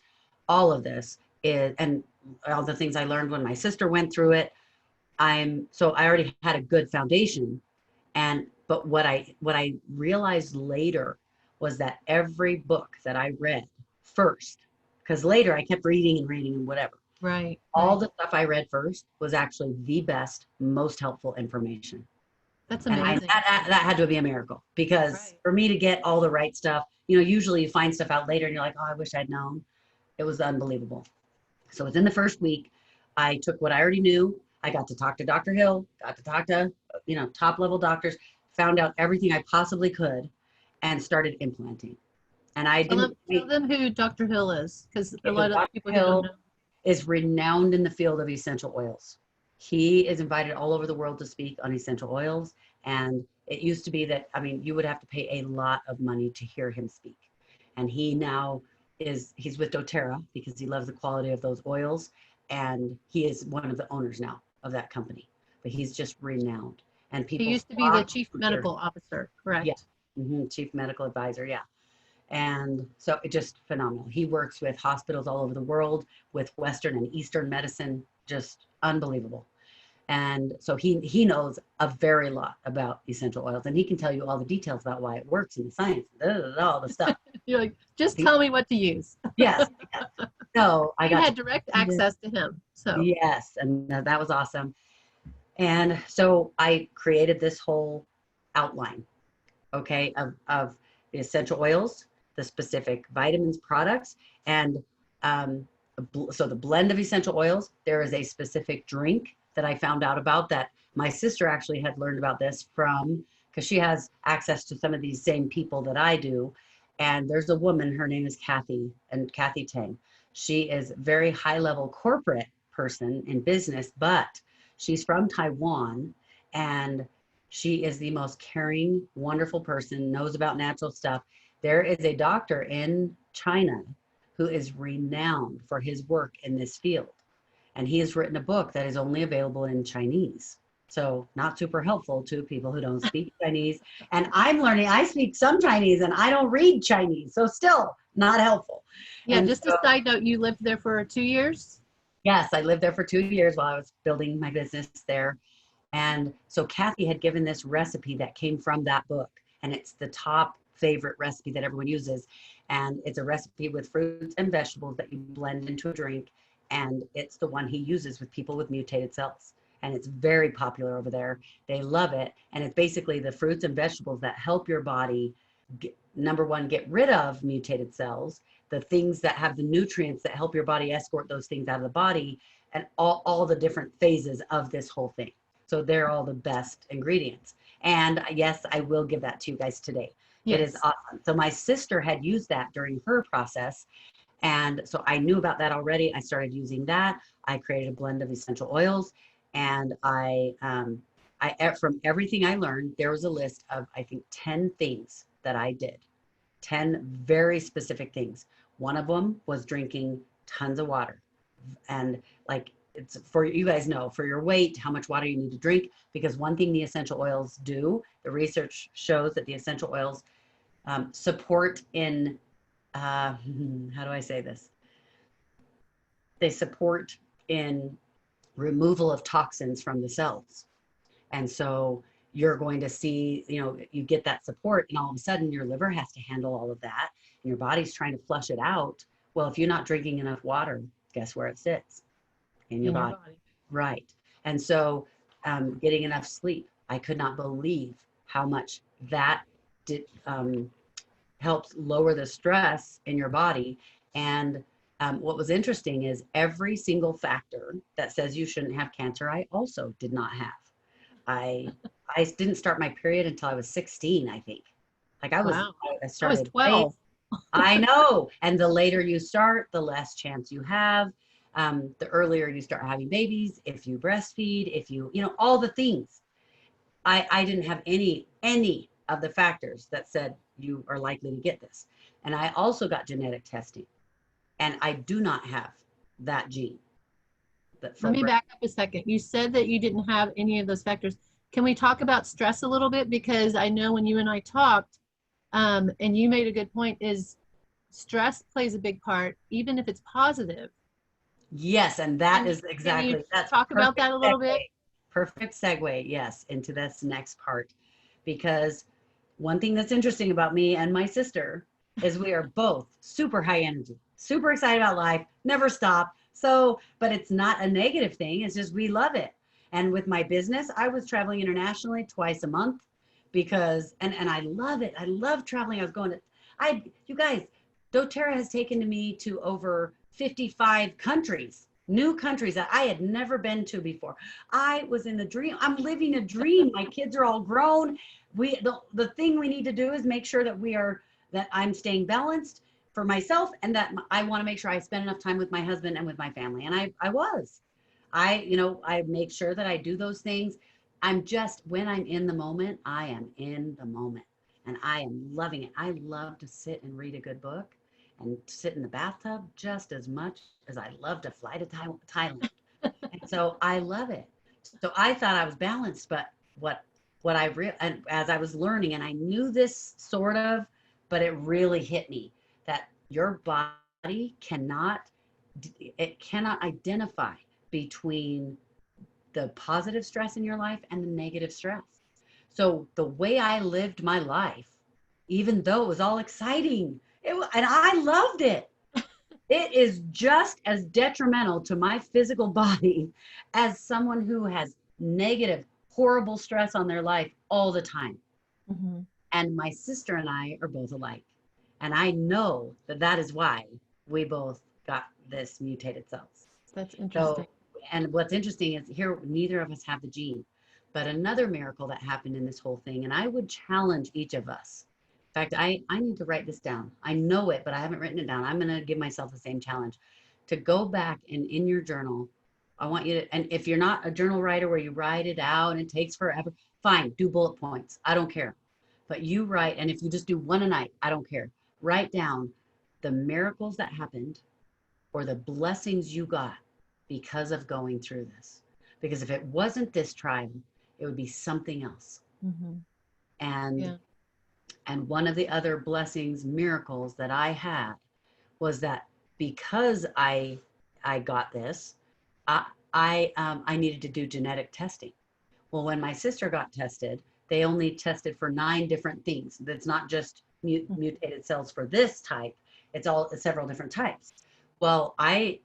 all of this is, and all the things I learned when my sister went through it. So I already had a good foundation. But what I realized later was that every book that I read first, because later I kept reading and reading and whatever, Right. all Right. the stuff I read first was actually the best, most helpful information. That's And amazing. that had to be a miracle, because Right. for me to get all the right stuff, you know, usually you find stuff out later and you're like, oh, I wish I'd known. It was unbelievable. So within the first week, I took what I already knew. I got to talk to Dr. Hill, got to talk to, you know, top level doctors, found out everything I possibly could, and started implanting. And I didn't Tell wait. them who Dr. Hill is, because a So lot of Dr. people who don't Hill know. is renowned in the field of essential oils. He is invited all over the world to speak on essential oils. And it used to be that, I mean, you would have to pay a lot of money to hear him speak. And he now he's with doTERRA because he loves the quality of those oils. And he is one of the owners now of that company. But he's just renowned. And He people used to be the flock chief to hear him. medical officer, Yeah. correct? Chief medical advisor. Yeah. And so it just phenomenal. He works with hospitals all over the world with Western and Eastern medicine, just unbelievable. And so he knows a very lot about essential oils, and he can tell you all the details about why it works and the science, all the stuff. You're like, just tell me what to use. Yes, yes. So I You got had to, direct access to him. So yes, and that was awesome. And so I created this whole outline, okay, of the essential oils, the specific vitamins, products, and um, so the blend of essential oils. There is a specific drink that I found out about that my sister actually had learned about this from, because she has access to some of these same people that I do. And there's a woman, her name is Kathy, and Kathy Tang. She is very high level corporate person in business, but she's from Taiwan, and she is the most caring, wonderful person, knows about natural stuff. There is a doctor in China who is renowned for his work in this field. And he has written a book that is only available in Chinese. So not super helpful to people who don't speak Chinese. And I'm learning, I speak some Chinese and I don't read Chinese. So still not helpful. yeah, And just a so, side note, you lived there for 2 years? yes, I lived there for 2 years while I was building my business there. And so Kathy had given this recipe that came from that book, and it's the top favorite recipe that everyone uses. And it's a recipe with fruits and vegetables that you blend into a drink. And it's the one he uses with people with mutated cells. And it's very popular over there. They love it. And it's basically the fruits and vegetables that help your body, number one, get rid of mutated cells, the things that have the nutrients that help your body escort those things out of the body, and all the different phases of this whole thing. So they're all the best ingredients. And yes, I will give that to you guys today. It is Yes. awesome. So my sister had used that during her process. And so I knew about that already. I started using that. I created a blend of essential oils. And from everything I learned, there was a list of, I think, 10 things that I did, 10 very specific things. One of them was drinking tons of water. And like, it's for you guys know, for your weight, how much water you need to drink, because one thing the essential oils do, the research shows that the essential oils support in, how do I say this? They support in removal of toxins from the cells. And so you're going to see, you know, you get that support, and all of a sudden your liver has to handle all of that, and your body's trying to flush it out. Well, if you're not drinking enough water, guess where it sits? In your In your body. body. Right. And so getting enough sleep, I could not believe how much that did, helps lower the stress in your body. And what was interesting is every single factor that says you shouldn't have cancer, I also did not have. I I didn't start my period until I was 16, I think. Like Wow. I I was started late. 12. I know. And the later you start, the less chance you have. The earlier you start having babies, if you breastfeed, if you know, all the things. I didn't have any of the factors that said you are likely to get this. And I also got genetic testing, and I do not have that gene. That Let for me breast. back up a second. You said that you didn't have any of those factors. Can we talk about stress a little bit? Because I know when you and I talked, and you made a good point, is stress plays a big part, even if it's positive. Yes, and that is Can you exactly, that's talk about perfect that a little segue. bit? Perfect segue, yes, into this next part. Because one thing that's interesting about me and my sister is we are both super high energy, super excited about life, never stop. So, but it's not a negative thing. It's just we love it. And with my business, I was traveling internationally twice a month because, and I love it. I love traveling. I was going to, you guys, doTERRA has taken me to over 55 countries, new countries that I had never been to before. I was in the dream. I'm living a dream. My kids are all grown. The thing we need to do is make sure that I'm staying balanced for myself, and that I want to make sure I spend enough time with my husband and with my family. And I make sure that I do those things. When I'm in the moment, I am in the moment and I am loving it. I love to sit and read a good book and sit in the bathtub just as much as I love to fly to Thailand. And so I love it. So I thought I was balanced, but and as I was learning, and I knew this sort of, but it really hit me that your body cannot identify between the positive stress in your life and the negative stress. So the way I lived my life, even though it was all exciting, and I loved it, it is just as detrimental to my physical body as someone who has negative, horrible stress on their life all the time. Mhm. And my sister and I are both alike. And I know that is why we both got this mutated cells. That's interesting. So, and what's interesting is here, neither of us have the gene. But another miracle that happened in this whole thing, and I would challenge each of us. In fact, I need to write this down. I know it, but I haven't written it down. I'm going to give myself the same challenge to go back and in your journal. I want you to, and if you're not a journal writer where you write it out and it takes forever, fine, do bullet points. I don't care. But you write, and if you just do one a night, I don't care. Write down the miracles that happened or the blessings you got because of going through this. Because if it wasn't this trial, it would be something else. Mm-hmm. And Yeah. and one of the other blessings, miracles that I had was that because I got this, I needed to do genetic testing. Well, when my sister got tested, they only tested for 9 different things. That's not just mutated cells for this type. It's several different types. Well, I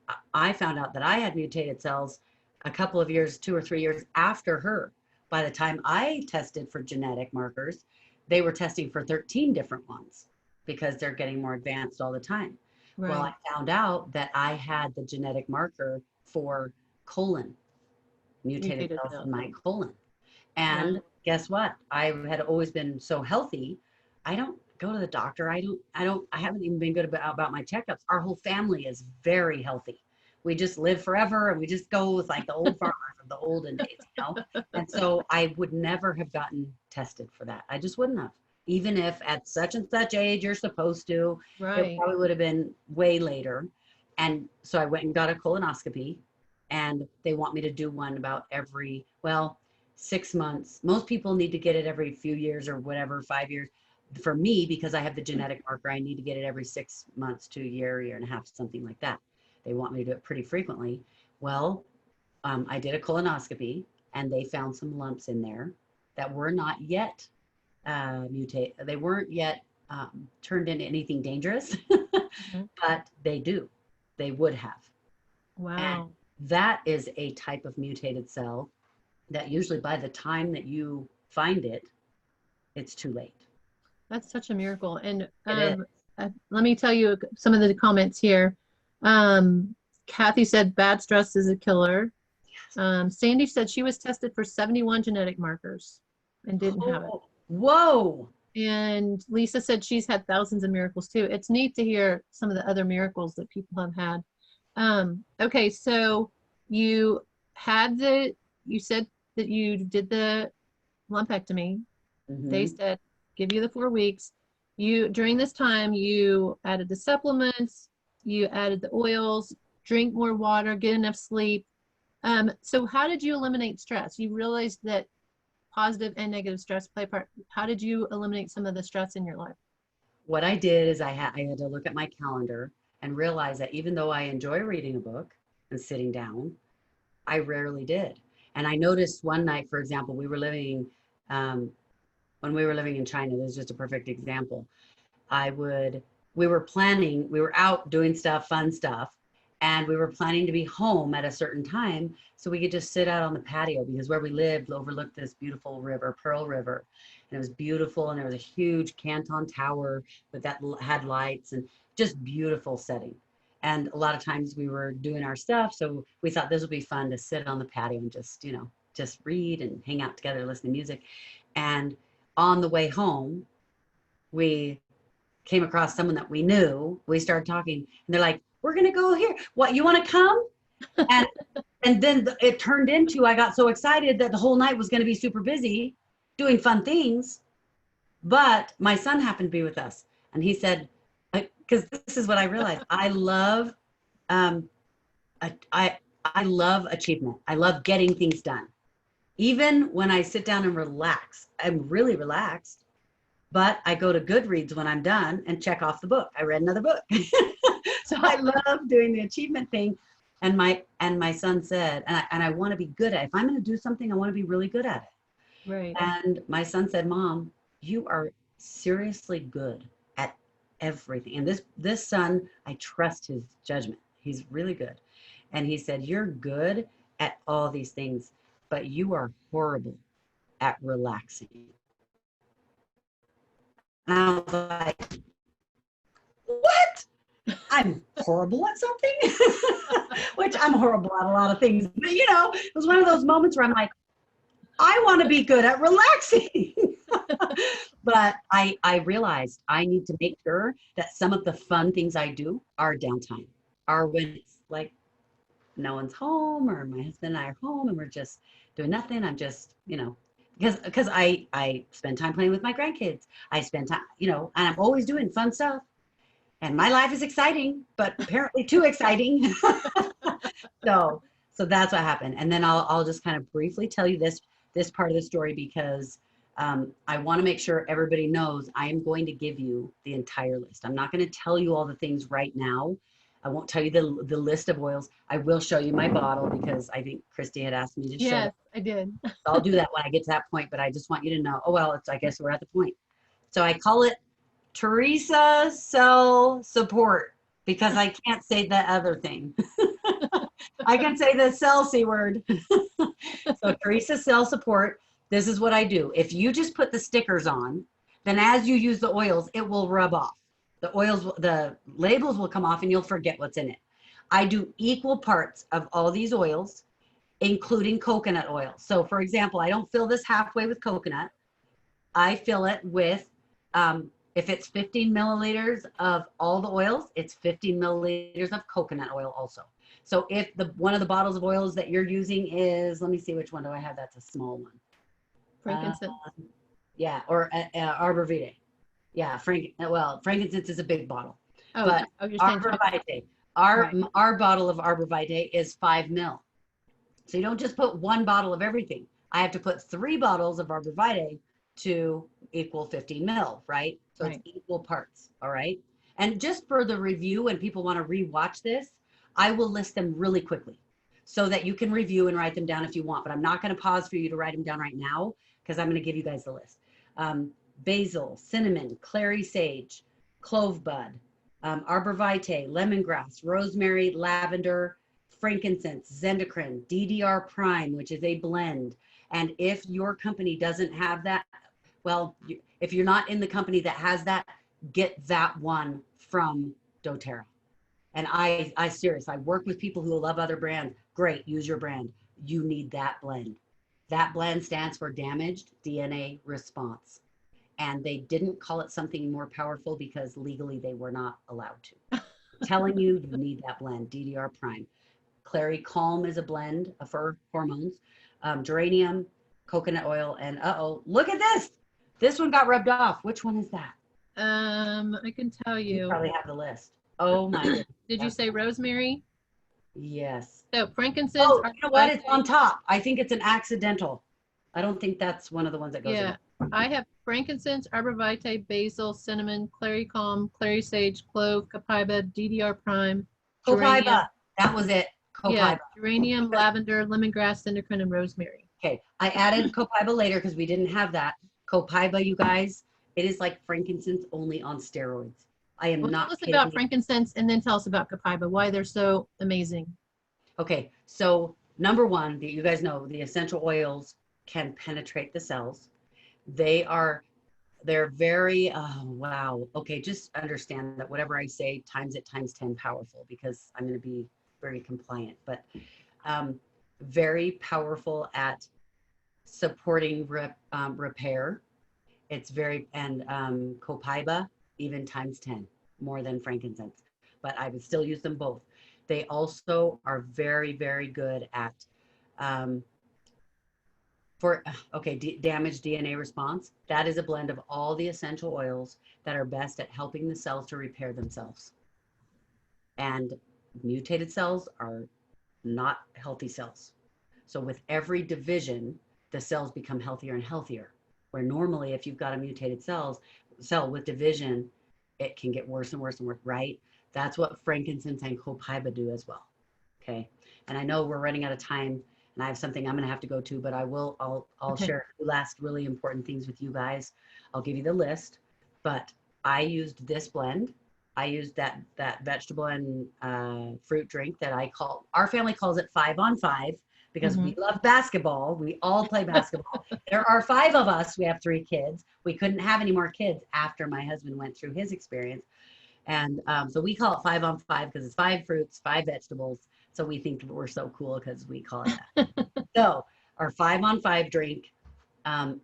found out that I had mutated cells a couple of years, 2 or 3 years after her. By the time I tested for genetic markers, they were testing for 13 different ones because they're getting more advanced all the time. Right. Well, I found out that I had the genetic marker for colon, mutated cells in my colon. And guess what? I had always been so healthy. I don't go to the doctor. I haven't even been good about my checkups. Our whole family is very healthy. We just live forever and we just go with like the old farmers of the olden days, you know? And so I would never have gotten tested for that. I just wouldn't have. Even if at such and such age you're supposed to, it probably would have been way later. And so I went and got a colonoscopy, and they want me to do one about every, 6 months. Most people need to get it every few years or whatever, 5 years. For me, because I have the genetic marker, I need to get it every 6 months to a year and a half, something like that. They want me to do it pretty frequently. Well, I did a colonoscopy, and they found some lumps in there that were not yet mutated. They weren't yet turned into anything dangerous, but they would have. Wow. And that is a type of mutated cell that usually by the time that you find it, it's too late. That's such a miracle. And let me tell you some of the comments here. Kathy said bad stress is a killer. Yes. Sandy said she was tested for 71 genetic markers and didn't have it. Whoa. And Lisa said she's had thousands of miracles too. It's neat to hear some of the other miracles that people have had. Okay, so you said that you did the lumpectomy. Mm-hmm. They said give you the 4 weeks. During this time you added the supplements, you added the oils, drink more water, get enough sleep. So how did you eliminate stress? You realized that positive and negative stress play a part. How did you eliminate some of the stress in your life? What I did is I had to look at my calendar and realize that even though I enjoy reading a book and sitting down, I rarely did. And I noticed one night, for example, we were living, when we were living in China, this is just a perfect example. We were out doing stuff, fun stuff, and we were planning to be home at a certain time so we could just sit out on the patio, because where we lived overlooked this beautiful river, Pearl River. And it was beautiful, and there was a huge Canton Tower that had lights, and just beautiful setting. And a lot of times we were doing our stuff, so we thought this would be fun to sit on the patio and just read and hang out together, listen to music. And on the way home, we came across someone that we knew. We started talking, and they're like, "We're gonna go here. What, you want to come?" And and then it turned into, I got so excited that the whole night was going to be super busy doing fun things. But my son happened to be with us, and he said, because this is what I realized, I love I love achievement. I love getting things done. Even when I sit down and relax, I'm really relaxed. But I go to Goodreads when I'm done and check off the book. I read another book. So I love doing the achievement thing. And my son said, and I want to be good at it. If I'm going to do something, I want to be really good at it. Right. And my son said, "Mom, you are seriously good at everything." And this son, I trust his judgment. He's really good. And he said, "You're good at all these things, but you are horrible at relaxing." And I was like, "What? I'm horrible at something?" Which I'm horrible at a lot of things. But, it was one of those moments where I'm like, I want to be good at relaxing. But I realized I need to make sure that some of the fun things I do are downtime, are when it's like no one's home, or my husband and I are home and we're just doing nothing. I'm just, because I spend time playing with my grandkids. I spend time, and I'm always doing fun stuff. And my life is exciting, but apparently too exciting. So that's what happened. And then I'll just kind of briefly tell you this part of the story, because I want to make sure everybody knows I am going to give you the entire list. I'm not going to tell you all the things right now. I won't tell you the list of oils. I will show you my bottle, because I think Christy had asked me to show Yes, it. I did. So I'll do that when I get to that point, but I just want you to know, oh, well, I guess we're at the point. So I call it Teresa Cell Support, because I can't say the other thing. I can say the cell C word. So Teresa Cell Support, this is what I do. If you just put the stickers on, then as you use the oils, it will rub off. The labels will come off and you'll forget what's in it. I do equal parts of all these oils, including coconut oil. So for example, I don't fill this halfway with coconut. I fill it with, if it's 15 milliliters of all the oils, it's 15 milliliters of coconut oil also. So if one of the bottles of oils that you're using is, let me see, which one do I have? That's a small one. Frankincense. Yeah, or Arbor Vitae. Yeah, frankincense is a big bottle. Oh, But you're saying Arbor Vitae, Right. our bottle of Arbor Vitae is 5 ml. So you don't just put one bottle of everything. I have to put 3 bottles of Arbor Vitae to equal 15 ml, right? So Right. it's equal parts, all right? And just for the review, when people want to rewatch this, I will list them really quickly so that you can review and write them down if you want. But I'm not going to pause for you to write them down right now, because I'm going to give you guys the list. Basil, cinnamon, clary sage, clove bud, arbor vitae, lemongrass, rosemary, lavender, frankincense, zendocrine, DDR prime, which is a blend. And if your company doesn't have that, well, if you're not in the company that has that, get that one from doTERRA. And I work with people who love other brands. Great, use your brand. You need that blend. That blend stands for damaged DNA response. And they didn't call it something more powerful because legally they were not allowed to. Telling you, you need that blend, DDR prime. Clary Calm is a blend for hormones. Geranium, coconut oil, and look at this. This one got rubbed off. Which one is that? I can tell You you. probably have the list. Oh my goodness. Did you say rosemary? Yes. So frankincense. Oh, you know what? It's on top. I think it's an accidental. I don't think that's one of the ones that goes in. I have frankincense, arbor vitae, basil, cinnamon, clary calm, clary sage, clove, copaiba, DDR prime, Copaiba. That was it. Copaiba. Yeah, geranium, lavender, lemongrass, endocrine, and rosemary. Okay. I added copaiba later because we didn't have that. Copaiba, you guys, it is like frankincense only on steroids. I am Well, tell not us about kidding you. frankincense and then tell us about copaiba, why they're so amazing. Okay, so number one, you guys know the essential oils can penetrate the cells. They are, they're very, wow. Okay, just understand that whatever I say, times it times 10 powerful, because I'm going to be very compliant, but um, very powerful at supporting repair. It's very, and copaiba, even times 10, more than frankincense. But I would still use them both. They also are very, very good at, um, for, okay, damaged DNA response. That is a blend of all the essential oils that are best at helping the cells to repair themselves. And mutated cells are not healthy cells. So with every division, the cells become healthier and healthier. Where normally, if you've got a mutated cell with division, it can get worse and worse and worse, right? That's what frankincense and copaiba do as well. Okay. And I know we're running out of time and I have something I'm going to have to go to, but I'll Okay. share last really important things with you guys. I'll give you the list, but I used this blend. I used that vegetable and fruit drink that our family calls it 5 on 5 because Hmm. we love basketball. We all play basketball. There are 5 of us. We have 3 kids. We couldn't have any more kids after my husband went through his experience. And so we call it 5 on 5 because it's 5 fruits, 5 vegetables. So we think we're so cool because we call it that. So our 5 on 5 drink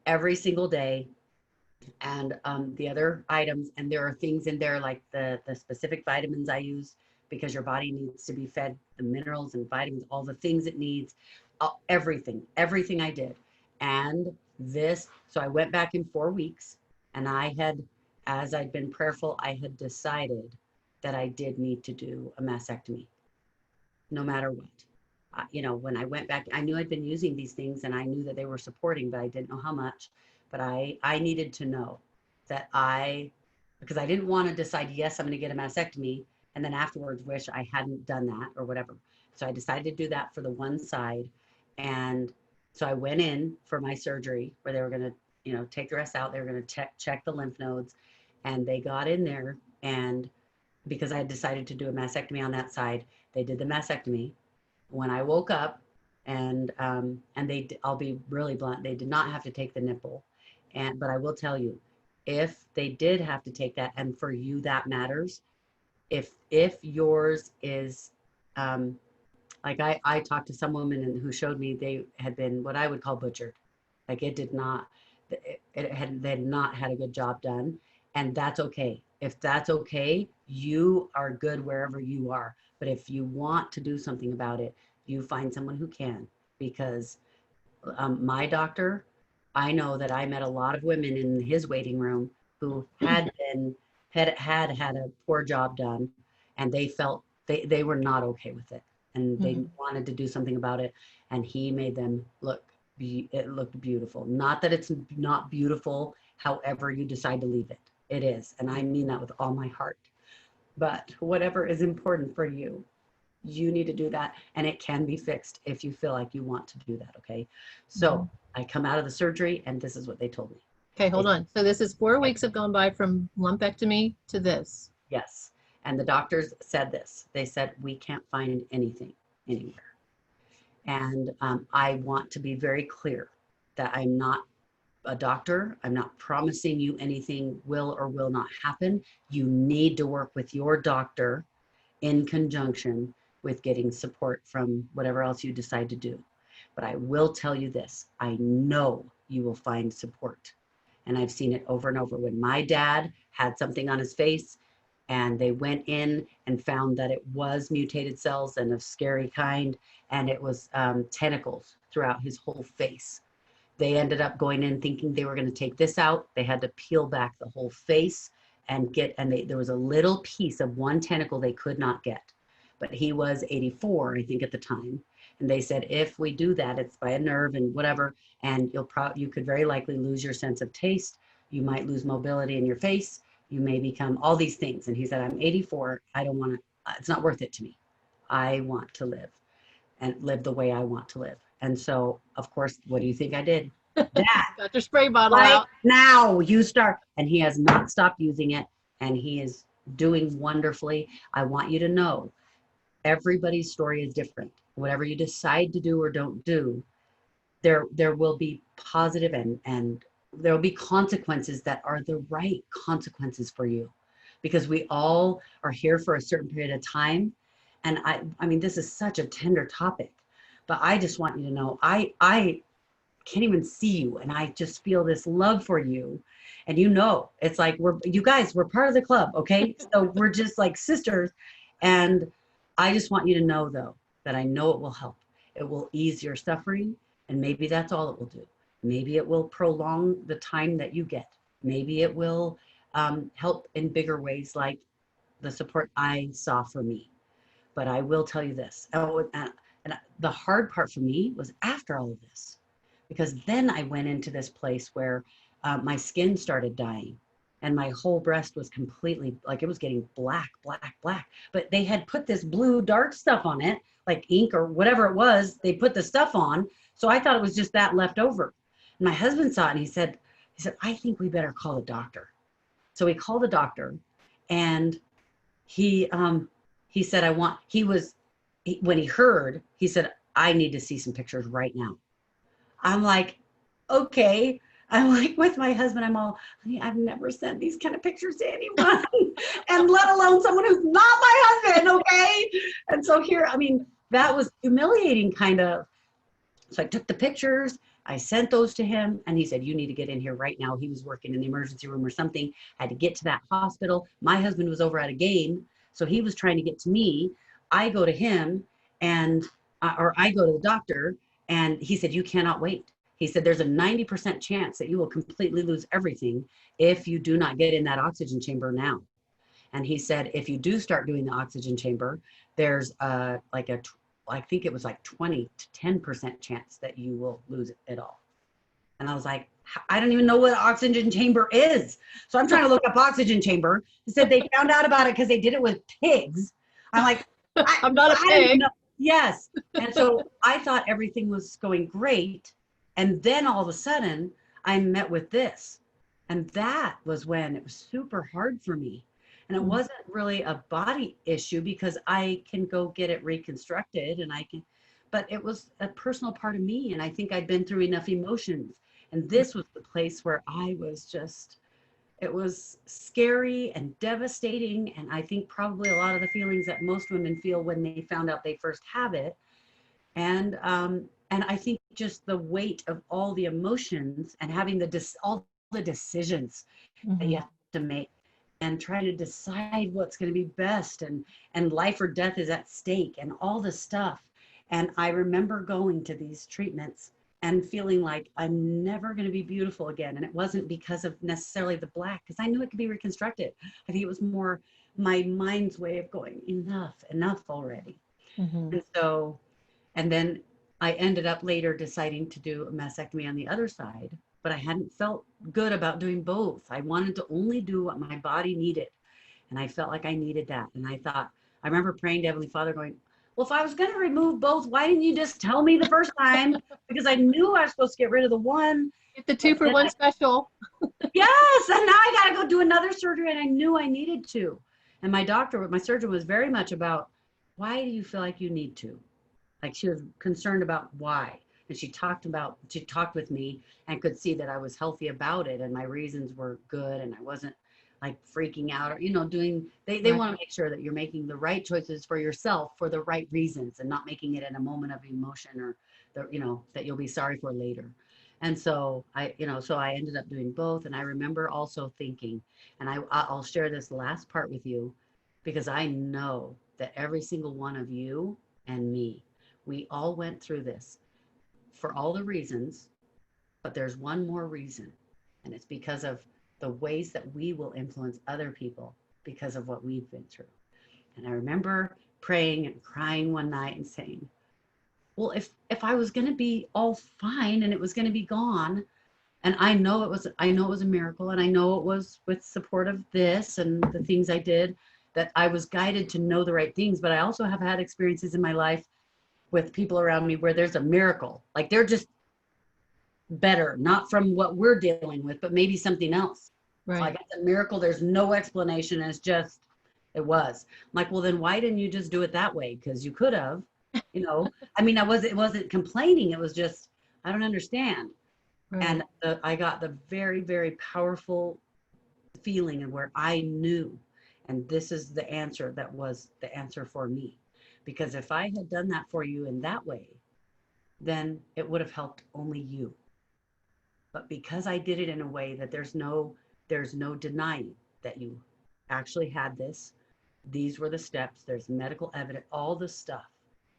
every single day, and the other items, and there are things in there like the specific vitamins I use because your body needs to be fed the minerals and vitamins, all the things it needs, everything I did. And this, so I went back in 4 weeks, and I had, as I'd been prayerful, I had decided that I did need to do a mastectomy no matter what. When I went back, I knew I'd been using these things and I knew that they were supporting, but I didn't know how much. But I needed to know that because I didn't want to decide, yes, I'm going to get a mastectomy, and then afterwards wish I hadn't done that or whatever. So I decided to do that for the one side. And so I went in for my surgery where they were going to, take the rest out. They were going to check the lymph nodes, and they got in there. And because I had decided to do a mastectomy on that side, they did the mastectomy. When I woke up, and I'll be really blunt, they did not have to take the nipple, but I will tell you, if they did have to take that, and for you that matters, if yours is, like I talked to some woman who showed me they had been what I would call butchered, like it did not, they had not had a good job done, and that's okay. If that's okay, you are good wherever you are. But if you want to do something about it, you find someone who can, because my doctor, I know that I met a lot of women in his waiting room who had a poor job done, and they felt they were not okay with it, and they Hmm. wanted to do something about it, and he made them look. It looked beautiful. Not that it's not beautiful, however you decide to leave it. It is, and I mean that with all my heart. But whatever is important for you, you need to do that, and it can be fixed if you feel like you want to do that. Okay, Hmm. so I come out of the surgery and this is what they told me. Okay, They hold said, on. So this is 4 weeks "Okay, have gone by from lumpectomy to this. yes," and the doctors said this. They said, we can't find anything anywhere, and I want to be very clear that I'm not a doctor. I'm not promising you anything will or will not happen. You need to work with your doctor in conjunction with getting support from whatever else you decide to do. But I will tell you this, I know you will find support. And I've seen it over and over. When my dad had something on his face and they went in and found that it was mutated cells and of scary kind, and it was tentacles throughout his whole face. They ended up going in thinking they were going to take this out. They had to peel back the whole face there was a little piece of one tentacle they could not get. But he was 84, I think, at the time. And they said, if we do that, it's by a nerve and whatever, and you could very likely lose your sense of taste. You might lose mobility in your face. You may become all these things. And he said, I'm 84. I don't want to, it's not worth it to me. I want to live and live the way I want to live. And so, of course, what do you think I did? That Got your spray bottle right out. now you start. And he has not stopped using it, and he is doing wonderfully. I want you to know everybody's story is different. Whatever you decide to do or don't do, there will be positive and there will be consequences that are the right consequences for you, because we all are here for a certain period of time. And I mean, this is such a tender topic, but I just want you to know, I can't even see you, and I just feel this love for you. And you know, it's like you guys, we're part of the club, okay? So we're just like sisters. And I just want you to know, though, that I know it will help. It will ease your suffering, and maybe that's all it will do. Maybe it will prolong the time that you get. Maybe it will help in bigger ways, like the support I saw for me. But I will tell you this. Oh, and the hard part for me was after all of this, because then I went into this place where my skin started dying, and my whole breast was completely, like, it was getting black, black, black. But they had put this blue dark stuff on it, like ink or whatever it was. They put the stuff on. So I thought it was just that left over. And my husband saw it, and he said, I think we better call the doctor. So we called the doctor, and he said, when he heard, he said, I need to see some pictures right now. I'm like, okay. I'm like, with my husband, I'm all, honey, I've never sent these kind of pictures to anyone, and let alone someone who's not my husband, okay? And so here, I mean, that was humiliating, kind of. So I took the pictures, I sent those to him, and he said, you need to get in here right now. He was working in the emergency room or something. I had to get to that hospital. My husband was over at a game, so he was trying to get to me. I go to him, and or I go to the doctor, and he said, you cannot wait. He said, there's a 90% chance that you will completely lose everything if you do not get in that oxygen chamber now. And he said, if you do start doing the oxygen chamber, there's I think it was like 20 to 10% chance that you will lose it all. And I was like, I don't even know what an oxygen chamber is. So I'm trying to look up oxygen chamber. He said they found out about it because they did it with pigs. I'm like, I'm not a I don't even pig. know. Yes. And so I thought everything was going great. And then all of a sudden I met with this. And that was when it was super hard for me. And it wasn't really a body issue, because I can go get it reconstructed, and but it was a personal part of me. And I think I'd been through enough emotions. And this was the place where I was just, it was scary and devastating. And I think probably a lot of the feelings that most women feel when they found out they first have it. And I think just the weight of all the emotions, and having all the decisions that you have to make, and try to decide what's going to be best, and life or death is at stake, and all this stuff. And I remember going to these treatments and feeling like I'm never going to be beautiful again. And it wasn't because of necessarily the black, because I knew it could be reconstructed. I think it was more my mind's way of going, enough already. And so, and then I ended up later deciding to do a mastectomy on the other side, but I hadn't felt good about doing both. I wanted to only do what my body needed. And I felt like I needed that. And I remember praying to Heavenly Father going, well, if I was going to remove both, why didn't you just tell me the first time? Because I knew I was supposed to get rid of the one. Get the 2-for-1 special. Yes. And now I got to go do another surgery. And I knew I needed to. And my surgeon was very much about, why do you feel like you need to? Like, she was concerned about why. And she talked with me, and could see that I was healthy about it, and my reasons were good, and I wasn't like freaking out, or, they Right. want to make sure that you're making the right choices for yourself for the right reasons, and not making it in a moment of emotion, or that you'll be sorry for later. And so I ended up doing both. And I remember also thinking, and I'll share this last part with you, because I know that every single one of you and me, we all went through this for all the reasons, but there's one more reason, and it's because of the ways that we will influence other people because of what we've been through. And I remember praying and crying one night and saying, well, if I was going to be all fine and it was going to be gone, and I know it was a miracle, and I know it was with support of this and the things I did, that I was guided to know the right things. But I also have had experiences in my life with people around me where there's a miracle, like they're just better, not from what we're dealing with, but maybe something else. Right. Like it's a miracle. There's no explanation. It's just, it was. I'm like, well, then why didn't you just do it that way? Because you could have, you know. I mean, it wasn't complaining. It was just, I don't understand. Right. And I got the very, very powerful feeling of where I knew, and this is the answer that was the answer for me. Because if I had done that for you in that way, then it would have helped only you. But because I did it in a way that there's no denying that you actually had this, these were the steps, there's medical evidence, all the stuff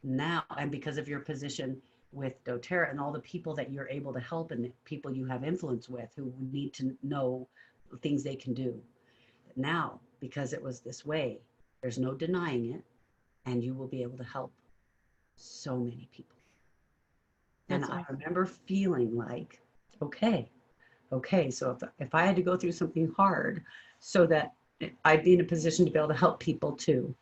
now, and because of your position with doTERRA and all the people that you're able to help and the people you have influence with who need to know things they can do. Now, because it was this way, there's no denying it, and you will be able to help so many people. And I remember feeling like, okay, so if I had to go through something hard so that I'd be in a position to be able to help people too,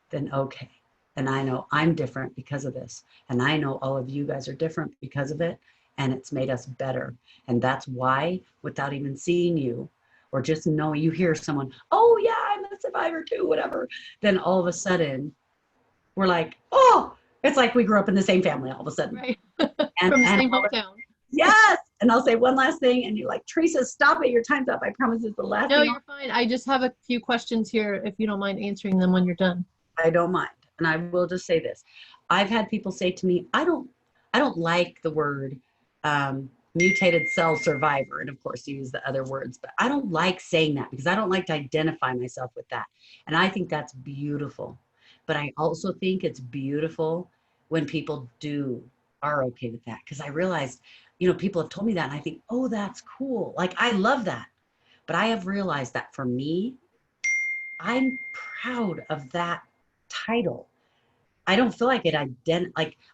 then okay. And I know I'm different because of this. And I know all of you guys are different because of it. And it's made us better. And that's why, without even seeing you, or just knowing, you hear someone, oh yeah, I'm a survivor too, whatever. Then all of a sudden, we're like, oh, it's like we grew up in the same family all of a sudden. Right. From the same hometown. Yes. And I'll say one last thing. And you're like, Teresa, stop it. Your time's up. I promise it's the last thing. No, you're fine. I just have a few questions here if you don't mind answering them when you're done. I don't mind. And I will just say this. I've had people say to me, I don't like the word mutated cell survivor. And of course, you use the other words, but I don't like saying that because I don't like to identify myself with that. And I think that's beautiful. But I also think it's beautiful when people are okay with that. Because I realized, people have told me that and I think, oh, that's cool. Like, I love that. But I have realized that for me, I'm proud of that title. I don't feel like I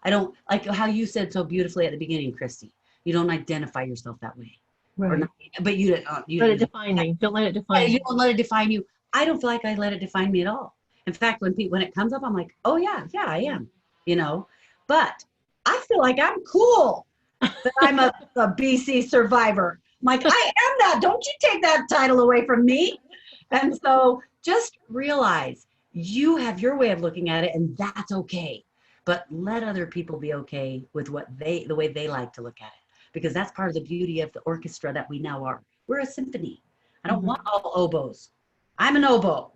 don't like how you said so beautifully at the beginning, Christy. You don't identify yourself that way. Right. Not, but you let it define me. Don't let it define you. Don't let it define you. I don't feel like I let it define me at all. In fact, when it comes up, I'm like, oh yeah, I am, but I feel like I'm cool that I'm a BC survivor. I'm like, I am that. Don't you take that title away from me. And so just realize you have your way of looking at it, and that's okay. But let other people be okay with the way they like to look at it, because that's part of the beauty of the orchestra that we now are. We're a symphony. I don't want all oboes. I'm an oboe.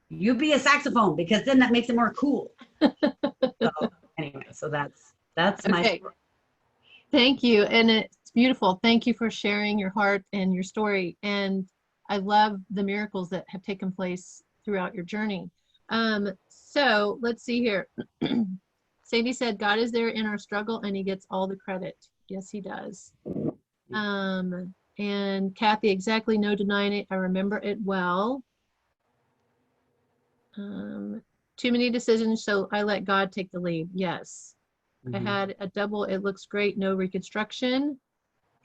You be a saxophone, because then that makes it more cool. So anyway, so that's okay. my story. Thank you. And it's beautiful. Thank you for sharing your heart and your story. And I love the miracles that have taken place throughout your journey. So let's see here. Sadie said, God is there in our struggle and he gets all the credit. Yes, he does. And Kathy, exactly, no denying it. I remember it well. Too many decisions, so I let God take the lead. Yes. I had a double, it looks great, no reconstruction.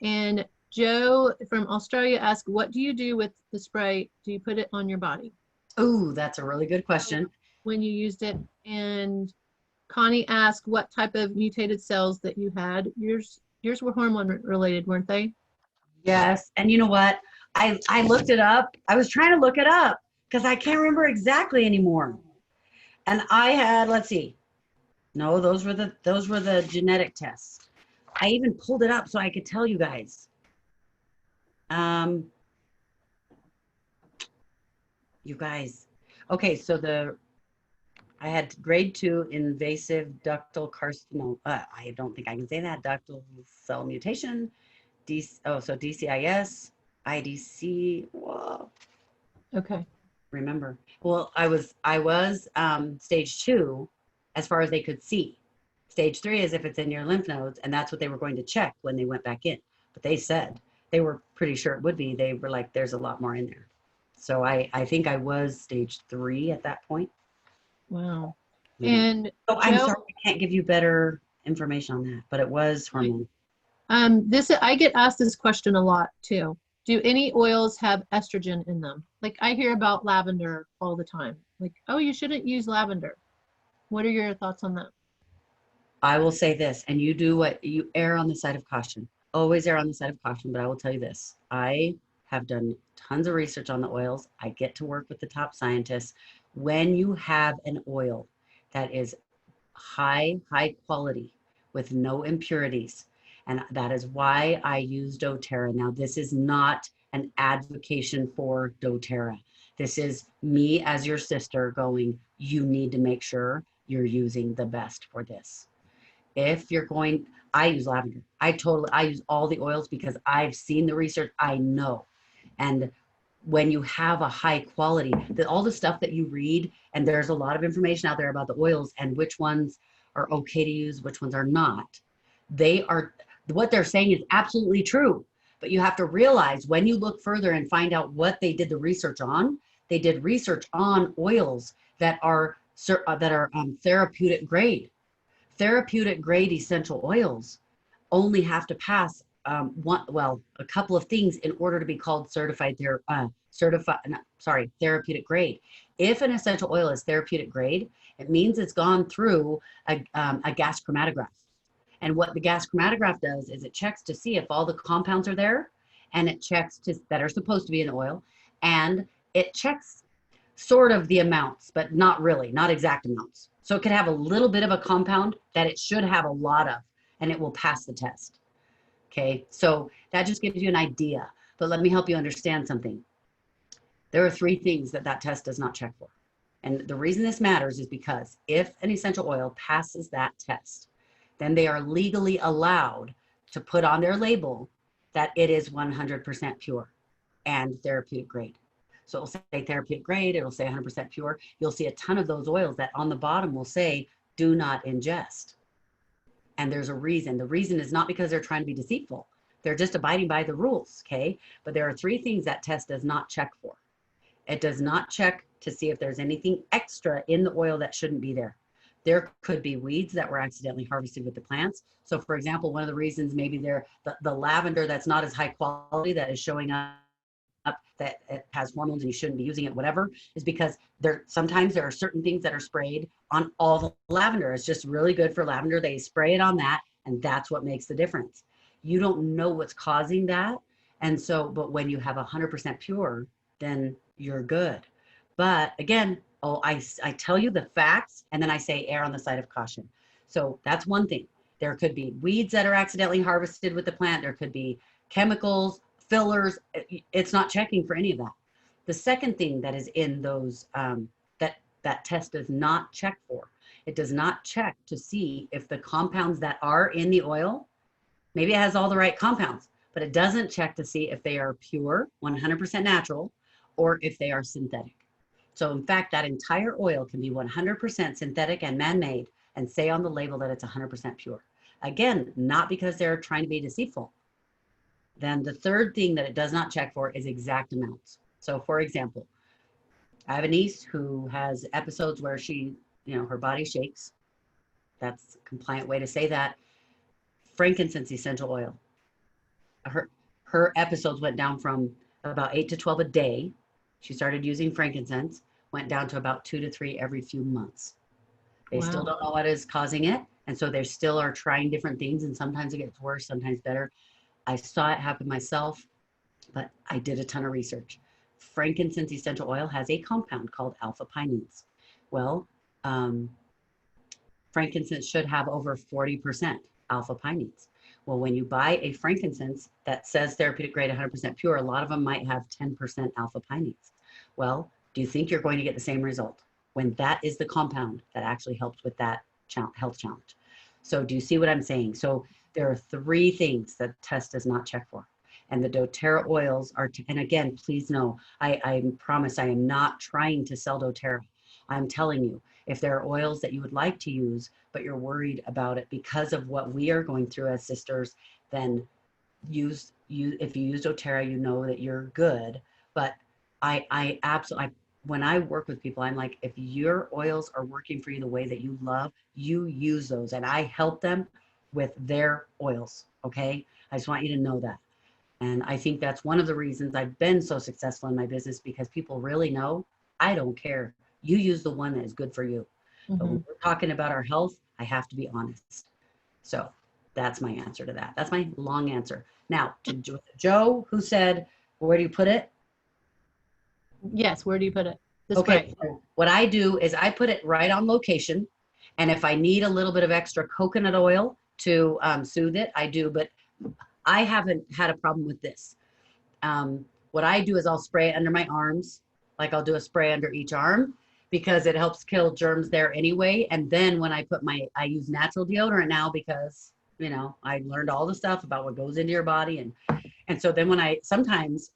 And Joe from Australia asked, what do you do with the spray? Do you put it on your body? Oh, that's a really good question. When you used it. And Connie asked what type of mutated cells that you had. Yours were hormone related, weren't they? Yes. And you know what? I looked it up. I was trying to look it up because I can't remember exactly anymore. And I had, let's see. No, those were the genetic tests. I even pulled it up so I could tell you guys. You guys. Okay, so I had grade 2 invasive ductal carcinoma. I don't think I can say that. Ductal cell mutation. So DCIS, IDC. Whoa. Okay. Remember. Well, I was stage 2 as far as they could see. Stage 3 is if it's in your lymph nodes, and that's what they were going to check when they went back in. But they said they were pretty sure it would be. They were like, there's a lot more in there. So I think I was stage 3 at that point. Wow. Yeah. And so I'm sorry, I can't give you better information on that, but it was hormone. I get asked this question a lot too. Do any oils have estrogen in them? Like I hear about lavender all the time. Like, oh, you shouldn't use lavender. What are your thoughts on that? I will say this, and you do what you err on the side of caution. always err on the side of caution, but I will tell you this. I have done tons of research on the oils. I get to work with the top scientists. When you have an oil that is high quality with no impurities, and that is why I use doTERRA. Now, this is not an advocation for doTERRA. This is me as your sister going, you need to make sure you're using the best for this. If you're going, I use lavender. I use all the oils because I've seen the research. I know. And when you have a high quality, all the stuff that you read, and there's a lot of information out there about the oils and which ones are okay to use, which ones are not. They are, what they're saying is absolutely true. But you have to realize when you look further and find out what they did the research on, they did research on oils that are therapeutic grade. Therapeutic grade essential oils only have to pass a couple of things in order to be called therapeutic grade. If an essential oil is therapeutic grade, it means it's gone through a gas chromatograph. And what the gas chromatograph does is it checks to see if all the compounds are there, and it checks that are supposed to be in oil, and it checks sort of the amounts, but not really, not exact amounts. So it could have a little bit of a compound that it should have a lot of, and it will pass the test. Okay, so that just gives you an idea. But let me help you understand something. There are 3 things that test does not check for. And the reason this matters is because if an essential oil passes that test, then they are legally allowed to put on their label that it is 100% pure and therapeutic grade. So it'll say therapeutic grade, it'll say 100% pure. You'll see a ton of those oils that on the bottom will say, do not ingest. And there's a reason. The reason is not because they're trying to be deceitful. They're just abiding by the rules, okay? But there are 3 things that test does not check for. It does not check to see if there's anything extra in the oil that shouldn't be there. There could be weeds that were accidentally harvested with the plants. So for example, one of the reasons maybe the lavender that's not as high quality that is showing up that it has hormones and you shouldn't be using it, whatever, is because sometimes there are certain things that are sprayed on all the lavender. It's just really good for lavender. They spray it on that, and that's what makes the difference. You don't know what's causing that. And so, but when you have 100% pure, then you're good. But again, I tell you the facts, and then I say err on the side of caution. So that's one thing. There could be weeds that are accidentally harvested with the plant. There could be chemicals, fillers. It's not checking for any of that. The second thing that is in those that test does not check for, it does not check to see if the compounds that are in the oil, maybe it has all the right compounds, but it doesn't check to see if they are pure, 100% natural, or if they are synthetic. So in fact, that entire oil can be 100% synthetic and man-made and say on the label that it's 100% pure. Again, not because they're trying to be deceitful. Then the third thing that it does not check for is exact amounts. So for example, I have a niece who has episodes where her body shakes. That's a compliant way to say that. Frankincense essential oil. Her episodes went down from about 8 to 12 a day. She started using frankincense, went down to about 2 to 3 every few months. They still don't know what is causing it. And so they still are trying different things. And sometimes it gets worse, sometimes better. I saw it happen myself, but I did a ton of research. Frankincense essential oil has a compound called alpha pinene. Well, frankincense should have over 40% alpha pinene. Well, when you buy a frankincense that says therapeutic grade 100% pure, a lot of them might have 10% alpha pinene. Well, do you think you're going to get the same result when that is the compound that actually helps with that health challenge? So do you see what I'm saying? So there are 3 things that test does not check for. And the doTERRA oils are, and again, please know, I promise I am not trying to sell doTERRA. I'm telling you, if there are oils that you would like to use, but you're worried about it because of what we are going through as sisters, then if you use doTERRA, you know that you're good. But I absolutely, when I work with people, I'm like, if your oils are working for you the way that you love, you use those. And I help them with their oils, okay? I just want you to know that. And I think that's one of the reasons I've been so successful in my business, because people really know I don't care. You use the one that is good for you. But when we're talking about our health, I have to be honest. So That's my answer to that. That's my long answer. Now, to Joe, who said, where do you put it? Yes, where do you put it? The Okay, spray. so what I do is I put it right on location. And if I need a little bit of extra coconut oil to soothe it, I do. But I haven't had a problem with this. What I do is I'll spray it under my arms. Like I'll do a spray under each arm because it helps kill germs there anyway. And then when I put I use natural deodorant now because, you know, I learned all the stuff about what goes into your body. And so then when I sometimes,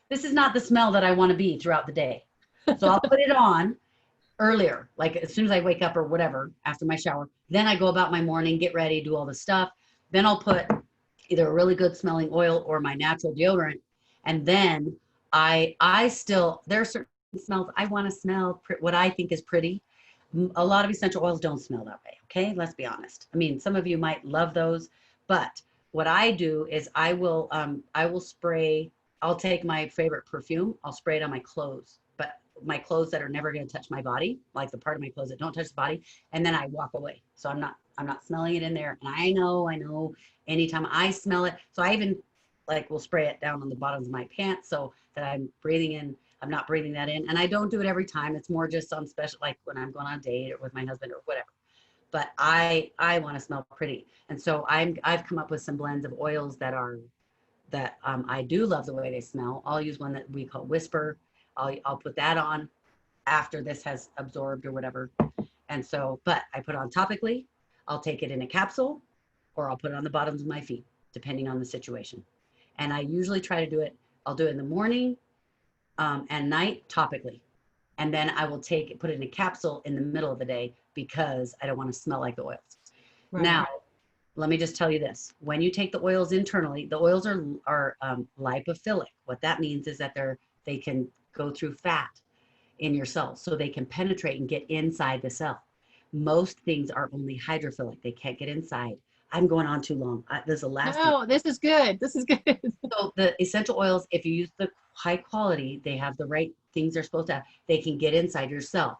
this is not the smell that I want to be throughout the day. So I'll put it on earlier, like as soon as I wake up or whatever, after my shower. Then I go about my morning, get ready, do all the stuff. Then I'll put either a really good smelling oil or my natural deodorant. And then I still, there are certain smells I want to smell what I think is pretty. A lot of essential oils don't smell that way. Okay. Let's be honest. I mean, some of you might love those, but what I do is I will spray, I'll take my favorite perfume, I'll spray it on my clothes, but my clothes that are never going to touch my body, like the part of my clothes that don't touch the body, and then I walk away. So I'm not smelling it in there. And I know anytime I smell it, so I even like will spray it down on the bottoms of my pants so that I'm not breathing that in. And I don't do it every time. It's more just on special, like when I'm going on a date or with my husband or whatever. But I want to smell pretty. And so I've come up with some blends of oils that I do love the way they smell. I'll use one that we call Whisper. I'll put that on after this has absorbed or whatever. And so, but I put it on topically. I'll take it in a capsule or I'll put it on the bottoms of my feet, depending on the situation. And I usually try to do it. I'll do it in the morning and night topically. And then I will put it in a capsule in the middle of the day because I don't want to smell like the oils. Right. Now, let me just tell you this. When you take the oils internally, the oils are lipophilic. What that means is that they can go through fat in your cells, so they can penetrate and get inside the cell. Most things are only hydrophilic. They can't get inside. I'm going on too long. This is the last thing. No, this is good. This is good. So the essential oils, if you use the high quality, they have the right things they're supposed to have. They can get inside your cell.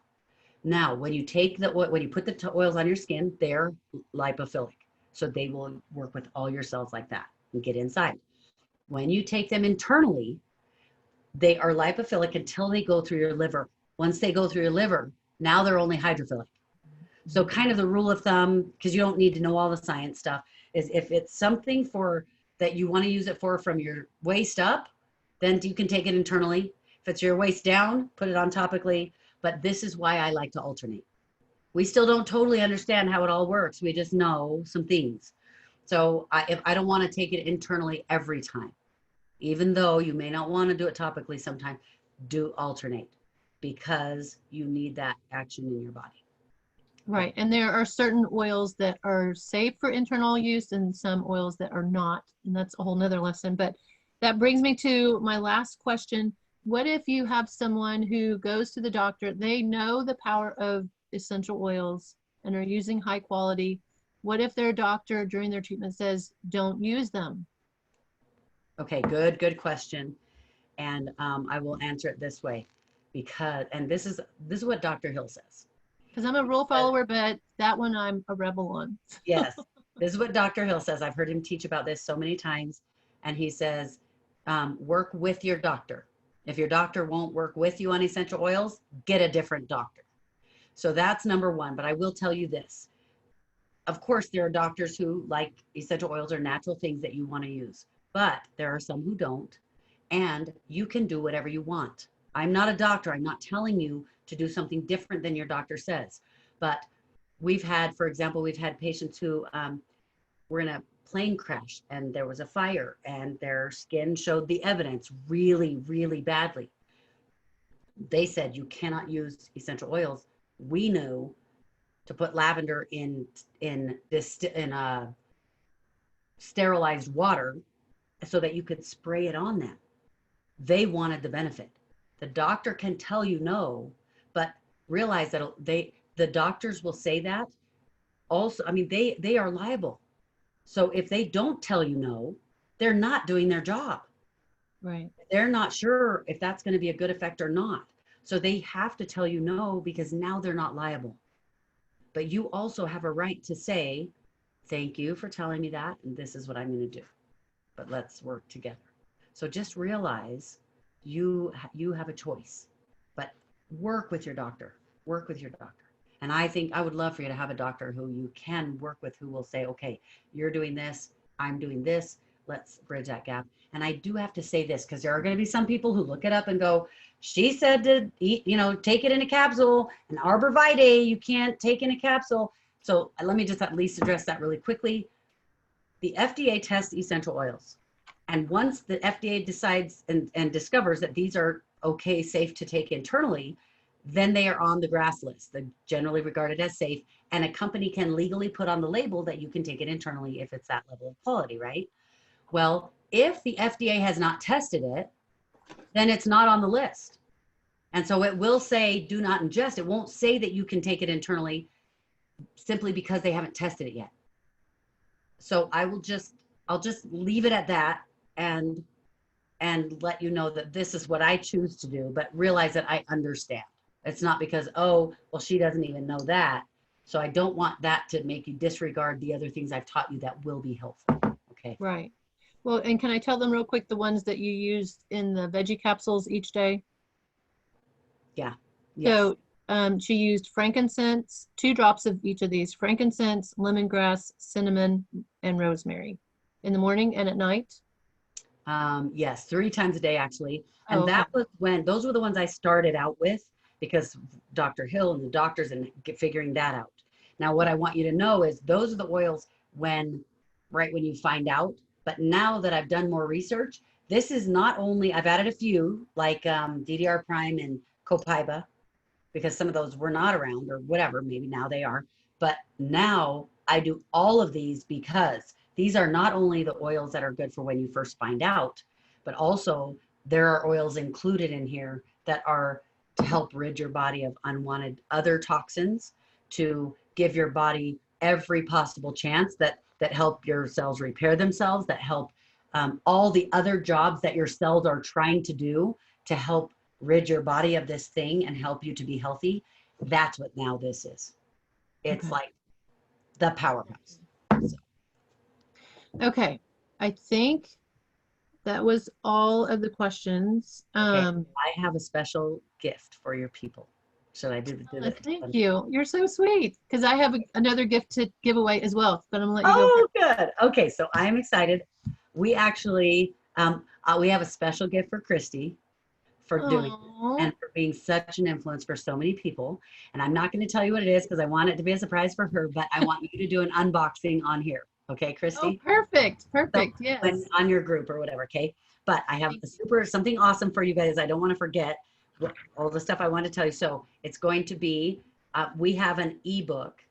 Now, when you put the oils on your skin, they're lipophilic. So they will work with all your cells like that and get inside. When you take them internally, they are lipophilic until they go through your liver. Once they go through your liver, now they're only hydrophilic. So kind of the rule of thumb, because you don't need to know all the science stuff, is if it's something that you want to use it for from your waist up, then you can take it internally. If it's your waist down, put it on topically. But this is why I like to alternate. We still don't totally understand how it all works. We just know some things. So if I don't want to take it internally every time, even though you may not want to do it topically sometime, do alternate because you need that action in your body. Right. And there are certain oils that are safe for internal use and some oils that are not. And that's a whole nother lesson. But that brings me to my last question. What if you have someone who goes to the doctor, they know the power of essential oils and are using high quality? What if their doctor during their treatment says, don't use them? Okay, good question. And I will answer it this way and this is what Dr. Hill says. Because I'm a rule follower, but that one I'm a rebel on. Yes, this is what Dr. Hill says. I've heard him teach about this so many times. And he says, work with your doctor. If your doctor won't work with you on essential oils, get a different doctor. So that's number one. But I will tell you this. Of course, there are doctors who like essential oils or natural things that you want to use, but there are some who don't. And you can do whatever you want. I'm not a doctor. I'm not telling you to do something different than your doctor says. But for example, we've had patients who were in a plane crash and there was a fire and their skin showed the evidence really, really badly. They said, you cannot use essential oils. We knew to put lavender in sterilized water so that you could spray it on them. They wanted the benefit. The doctor can tell you no, but realize that the doctors will say that also. I mean, they are liable. So if they don't tell you no, they're not doing their job. Right. They're not sure if that's going to be a good effect or not. So they have to tell you no because now they're not liable. But you also have a right to say, Thank you for telling me that. And this is what I'm going to do. But let's work together. So just realize you have a choice, but work with your doctor. Work with your doctor. And I think I would love for you to have a doctor who you can work with, who will say, okay, you're doing this, I'm doing this. Let's bridge that gap. And I do have to say this because there are going to be some people who look it up and go, she said to eat, take it in a capsule, and arborvitae, you can't take in a capsule. So let me just at least address that really quickly. The FDA tests essential oils. And once the FDA decides and discovers that these are okay, safe to take internally, then they are on the GRAS list, the generally regarded as safe. And a company can legally put on the label that you can take it internally if it's that level of quality, right? Well, if the FDA has not tested it, then it's not on the list. And so it will say do not ingest. It won't say that you can take it internally simply because they haven't tested it yet. So I'll just leave it at that and let you know that this is what I choose to do, but realize that I understand. It's not because, oh, well, she doesn't even know that. So I don't want that to make you disregard the other things I've taught you that will be helpful. Okay. Right. Well, and can I tell them real quick the ones that you used in the veggie capsules each day? Yeah. Yes. So she used frankincense, 2 drops of each of these: frankincense, lemongrass, cinnamon, and rosemary in the morning and at night. Yes, 3 times a day actually. Oh, And okay. that was when those were the ones I started out with because Dr. Hill and the doctors and figuring that out. Now, what I want you to know is those are the oils right when you find out. But now that I've done more research, this is not only, I've added a few like DDR Prime and Copaiba because some of those were not around or whatever, maybe now they are. But now I do all of these because these are not only the oils that are good for when you first find out, but also there are oils included in here that are to help rid your body of unwanted other toxins, to give your body every possible chance that help your cells repair themselves, that help all the other jobs that your cells are trying to do to help rid your body of this thing and help you to be healthy. That's what now this is. It's Okay. like the powerhouse. So, Okay. I think that was all of the questions. okay, I have a special gift for your people. Should I do that? Thank you. You're so sweet. Because I have another gift to give away as well, but I'm gonna let you go Oh, first. good. Okay, so I'm excited. We actually we have a special gift for Christy for doing this Oh, and for being such an influence for so many people. And I'm not going to tell you what it is because I want it to be a surprise for her, but I want you to do an unboxing on here. Okay, oh, Christy? perfect. So Perfect. when Yes. on your group or whatever, okay? But I have Thank a you. something awesome for you guys. I don't want to forget all the stuff I want to tell you. So it's going to be we have an ebook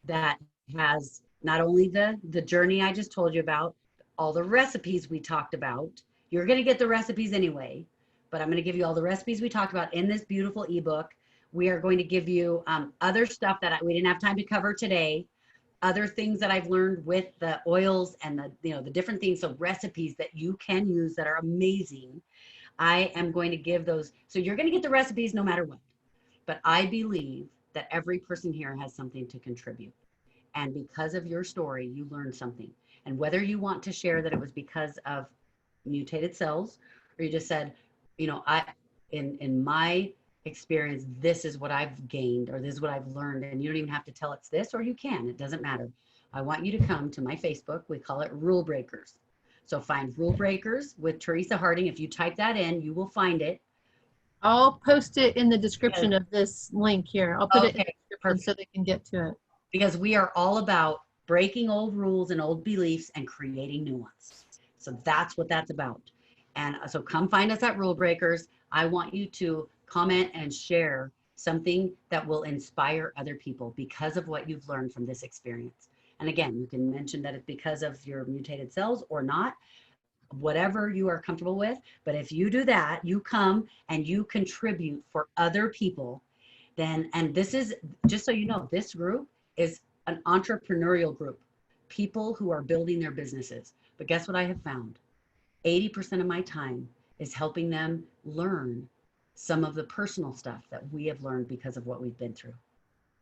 that has not only the journey I just told you about, all the recipes we talked about. You're going to get the recipes anyway, but I'm going to give you all the recipes we talked about in this beautiful ebook. We are going to give you other stuff that we didn't have time to cover today, other things that I've learned with the oils and the different things, so recipes that you can use that are amazing. I am going to give those. So you're going to get the recipes no matter what. But I believe that every person here has something to contribute. And because of your story, you learned something. And whether you want to share that it was because of mutated cells, or you just said, I in my experience, this is what I've gained, or this is what I've learned, and you don't even have to tell it's this, or you can. It doesn't matter. I want you to come to my Facebook. We call it Rule Breakers. So find Rule Breakers with Teresa Harding. If you type that in, you will find it. I'll post it in the Because, description of this link here. I'll put it in the okay, description so perfect. they can get to it. Because we are all about breaking old rules and old beliefs and creating new ones. So that's what that's about. And so come find us at Rule Breakers. I want you to comment and share something that will inspire other people because of what you've learned from this experience. And again, you can mention that it's because of your mutated cells or not, whatever you are comfortable with. But if you do that, you come and you contribute for other people, then, and this is, just so you know, this group is an entrepreneurial group, people who are building their businesses. But guess what I have found? 80% of my time is helping them learn some of the personal stuff that we have learned because of what we've been through.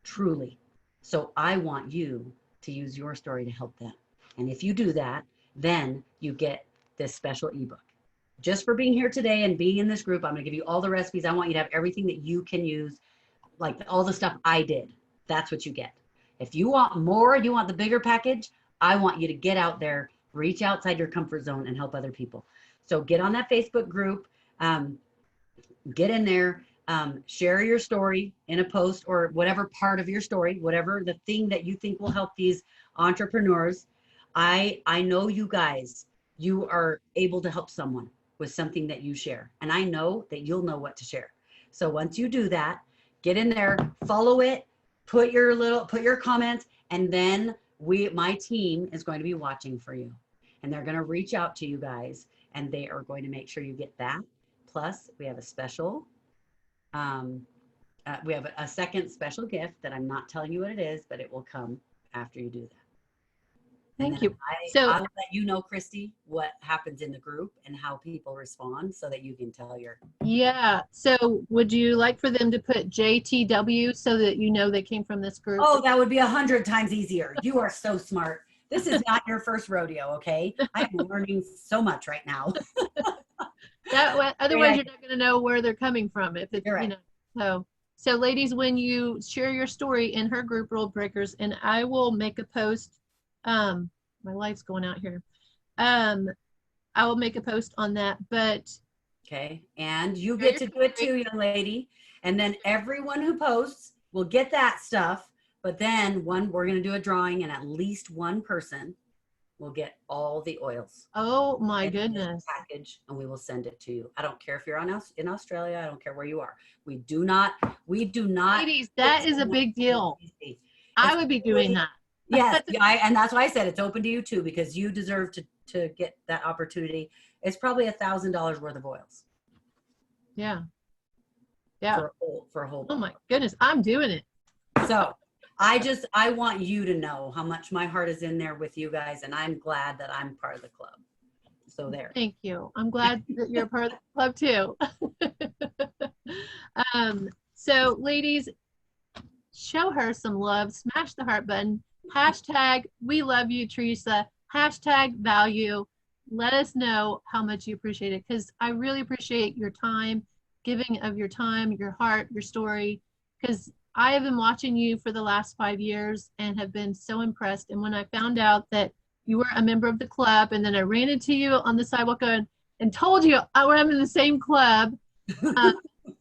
Truly. So I want you to use your story to help them. And if you do that, then you get this special ebook. Just for being here today and being in this group, I'm going to give you all the recipes. I want you to have everything that you can use, like all the stuff I did. That's what you get. If you want more, you want the bigger package, I want you to get out there, reach outside your comfort zone and help other people. So get on that Facebook group, get in there, share your story in a post or whatever part of your story, whatever the thing that you think will help these entrepreneurs. I know you guys, you are able to help someone with something that you share. And I know that you'll know what to share. So once you do that, get in there, follow it, put your comments, and then my team is going to be watching for you. And they're going to reach out to you guys and they are going to make sure you get that. Plus we have a special, we have a second special gift that I'm not telling you what it is, but it will come after you do that. Thank you. I'll let you know, Christy, what happens in the group and how people respond so that you can tell your. Yeah. So would you like for them to put JTW so that you know they came from this group? Oh, that would be 100 times easier. You are so smart. This is not your first rodeo, okay? I'm learning so much right now. Otherwise, you're not going to know where they're coming from. If it's, right. you know, so ladies, when you share your story in her group, Rule Breakers, and I will make a post. My light's going out here. I will make a post on that, but. Okay. And you get to do it too, young lady. And then everyone who posts will get that stuff. But then we're going to do a drawing and at least one person will get all the oils. Oh my goodness. Package, and we will send it to you. I don't care if you're in Australia. I don't care where you are. We do not. Ladies, that is a big deal. I would be doing that. Yes. And that's why I said it's open to you too, because you deserve to get that opportunity. It's probably $1,000 worth of oils. Yeah. Yeah. For a whole. Oh my goodness. I'm doing it. So I want you to know how much my heart is in there with you guys. And I'm glad that I'm part of the club. So there. Thank you. I'm glad that you're a part of the club too. So ladies, show her some love, smash the heart button, hashtag we love you, Teresa, hashtag value. Let us know how much you appreciate it, because I really appreciate your time, giving of your time, your heart, your story, because I have been watching you for the last 5 years and have been so impressed. And when I found out that you were a member of the club, and then I ran into you on the sidewalk and told you I'm in the same club,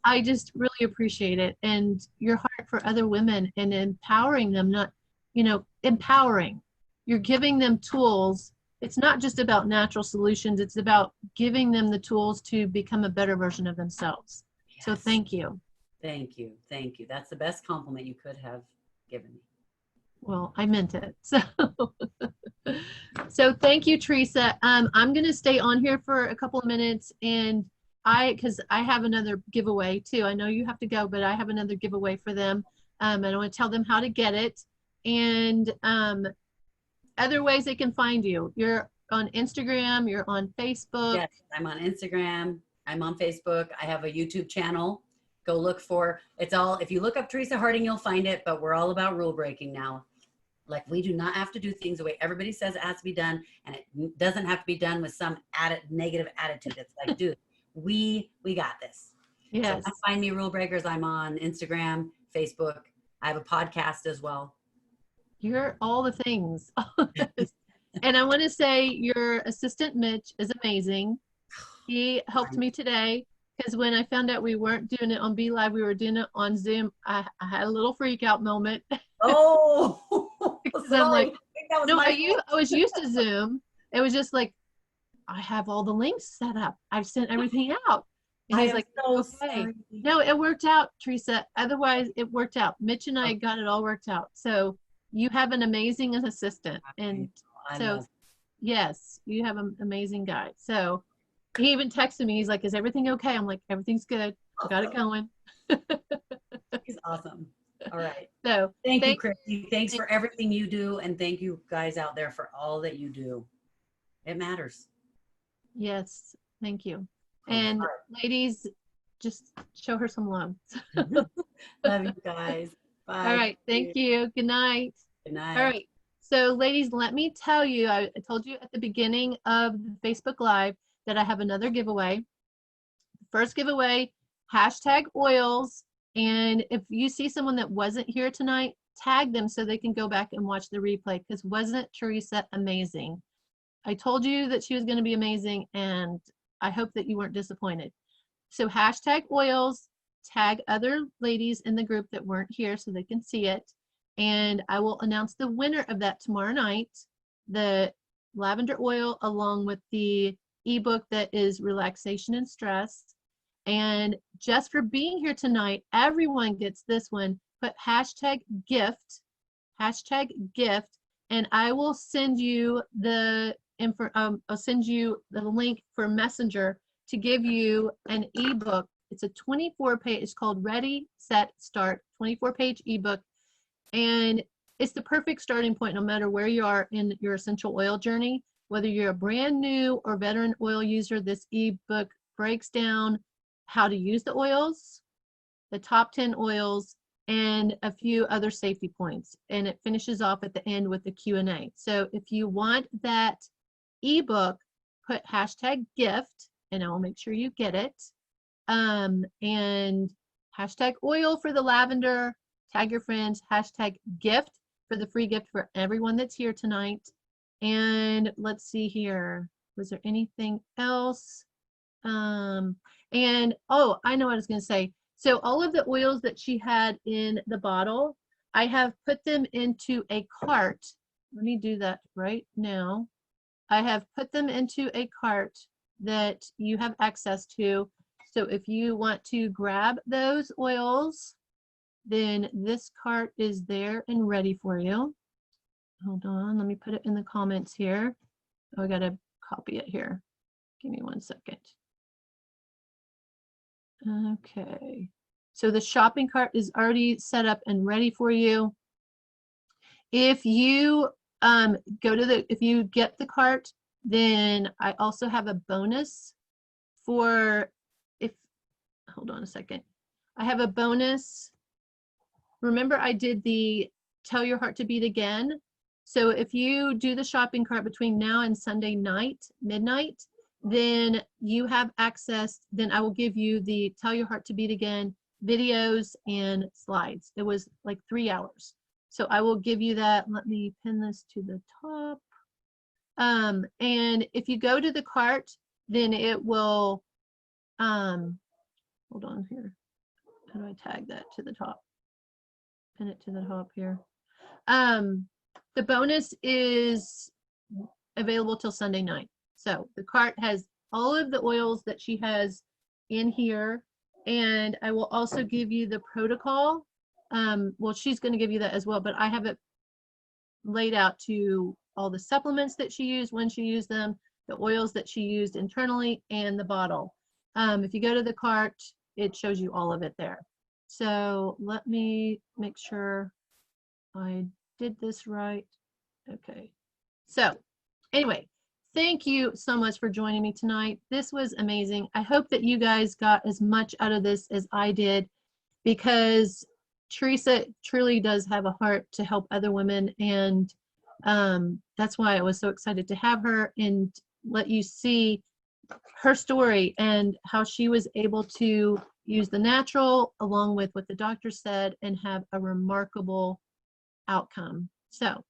I just really appreciate it. And your heart for other women and empowering them, not, empowering. You're giving them tools. It's not just about natural solutions. It's about giving them the tools to become a better version of themselves. Yes. So thank you. Thank you. Thank you. That's the best compliment you could have given me. Well, I meant it. So thank you, Teresa. I'm going to stay on here for a couple of minutes, and because I have another giveaway too. I know you have to go, but I have another giveaway for them. And I want to tell them how to get it, and other ways they can find you. You're on Instagram, you're on Facebook. Yes, I'm on Instagram, I'm on Facebook. I have a YouTube channel. Go look for it's all. If you look up Teresa Harding, you'll find it, but we're all about rule breaking now. Like, we do not have to do things the way everybody says it has to be done, and it doesn't have to be done with some negative attitude. It's like, dude, we got this. Yes. So find me, Rule Breakers. I'm on Instagram, Facebook. I have a podcast as well. You're all the things. And I want to say your assistant, Mitch, is amazing. He helped me today, because when I found out we weren't doing it on Be Live, we were doing it on Zoom, I had a little freak out moment. Oh, because I'm like, no, I was used to Zoom. It was just like, I have all the links set up. I've sent everything out. And he's like, okay. No, it worked out, Teresa. Otherwise, it worked out. Mitch and I got it all worked out. So you have an amazing assistant. And so, yes, you have an amazing guy. So he even texted me. He's like, is everything okay? I'm like, everything's good. I got it going. He's awesome. All right. So thank you, Christy. Thanks for everything you do. And thank you guys out there for all that you do. It matters. Yes. Thank you. And ladies, just show her some love. Love you guys. Bye. All right. Thank you. Good night. Good night. All right. So ladies, let me tell you, I told you at the beginning of the Facebook Live that I have another giveaway. First giveaway, hashtag oils. And if you see someone that wasn't here tonight, tag them so they can go back and watch the replay, because wasn't Teresa amazing? I told you that she was going to be amazing, and I hope that you weren't disappointed. So hashtag oils, tag other ladies in the group that weren't here so they can see it. And I will announce the winner of that tomorrow night, the lavender oil along with the ebook that is Relaxation and Stress. And just for being here tonight, everyone gets this one. Put hashtag gift, and I will send you the I'll send you the link for Messenger to give you an ebook. It's a 24-page, it's called Ready, Set, Start, 24-page ebook. And it's the perfect starting point no matter where you are in your essential oil journey. Whether you're a brand new or veteran oil user, this ebook breaks down how to use the oils, the top 10 oils, and a few other safety points. And it finishes off at the end with the Q&A. So if you want that ebook, put hashtag gift, and I will make sure you get it. And hashtag oil for the lavender, tag your friends, hashtag gift for the free gift for everyone that's here tonight. And let's see here, was there anything else? And oh, I know what I was going to say. So all of the oils that she had in the bottle, I have put them into a cart. Let me do that right now. I have put them into a cart that you have access to. So if you want to grab those oils, then this cart is there and ready for you. Hold on, let me put it in the comments here. Oh, I gotta copy it here. Give me 1 second. Okay, so the shopping cart is already set up and ready for you. If you if you get the cart, then I also have a bonus for hold on a second. I have a bonus. Remember I did the Tell Your Heart to Beat Again. So if you do the shopping cart between now and Sunday night, midnight, then you have access, then I will give you the Tell Your Heart to Beat Again videos and slides. It was like 3 hours. So I will give you that. Let me pin this to the top. And if you go to the cart, then it will, hold on here. How do I tag that to the top? Pin it to the top here. The bonus is available till Sunday night. So the cart has all of the oils that she has in here. And I will also give you the protocol. Well, she's going to give you that as well, but I have it laid out to all the supplements that she used, when she used them, the oils that she used internally, and the bottle. If you go to the cart, it shows you all of it there. So let me make sure I did this right. Okay. So anyway, thank you so much for joining me tonight. This was amazing. I hope that you guys got as much out of this as I did, because Teresa truly does have a heart to help other women. And that's why I was so excited to have her and let you see her story and how she was able to use the natural along with what the doctor said and have a remarkable outcome. So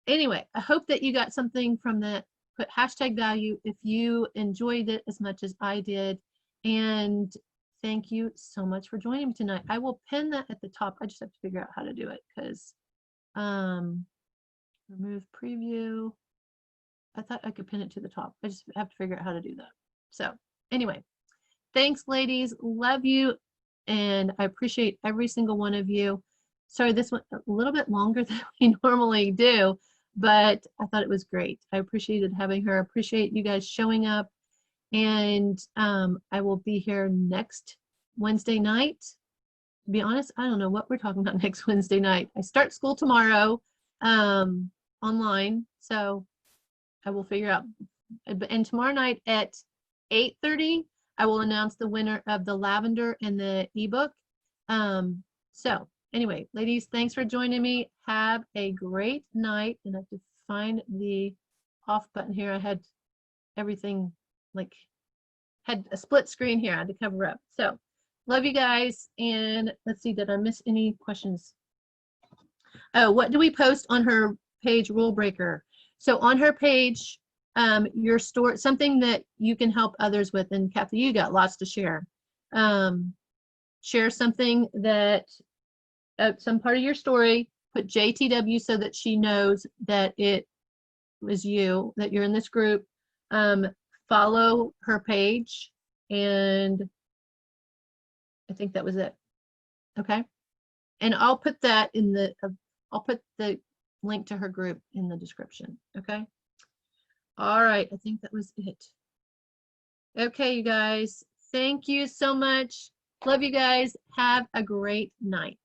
anyway, I hope that you got something from that. Put hashtag value if you enjoyed it as much as I did. And thank you so much for joining me tonight. I will pin that at the top. I just have to figure out how to do it, because remove preview. I thought I could pin it to the top. I just have to figure out how to do that. So anyway, thanks ladies, love you. And I appreciate every single one of you. Sorry, this went a little bit longer than we normally do, but I thought it was great. I appreciated having her. I appreciate you guys showing up. And I will be here next Wednesday night. To be honest, I don't know what we're talking about next Wednesday night. I start school tomorrow online, so I will figure out. And tomorrow night at 8:30, I will announce the winner of the lavender and the ebook. So Anyway, ladies, thanks for joining me. Have a great night. And I have to find the off button here. I had everything like had a split screen here. I had to cover up. So love you guys. And let's see, did I miss any questions? Oh, what do we post on her page, Rule Breaker? So on her page, your story, something that you can help others with. And Kathy, you got lots to share. Share something that, some part of your story, put JTW so that she knows that it was you, that you're in this group. Follow her page, and I think that was it. Okay. And I'll put that in the, I'll put the link to her group in the description. Okay. All right. I think that was it. Okay, you guys. Thank you so much. Love you guys. Have a great night.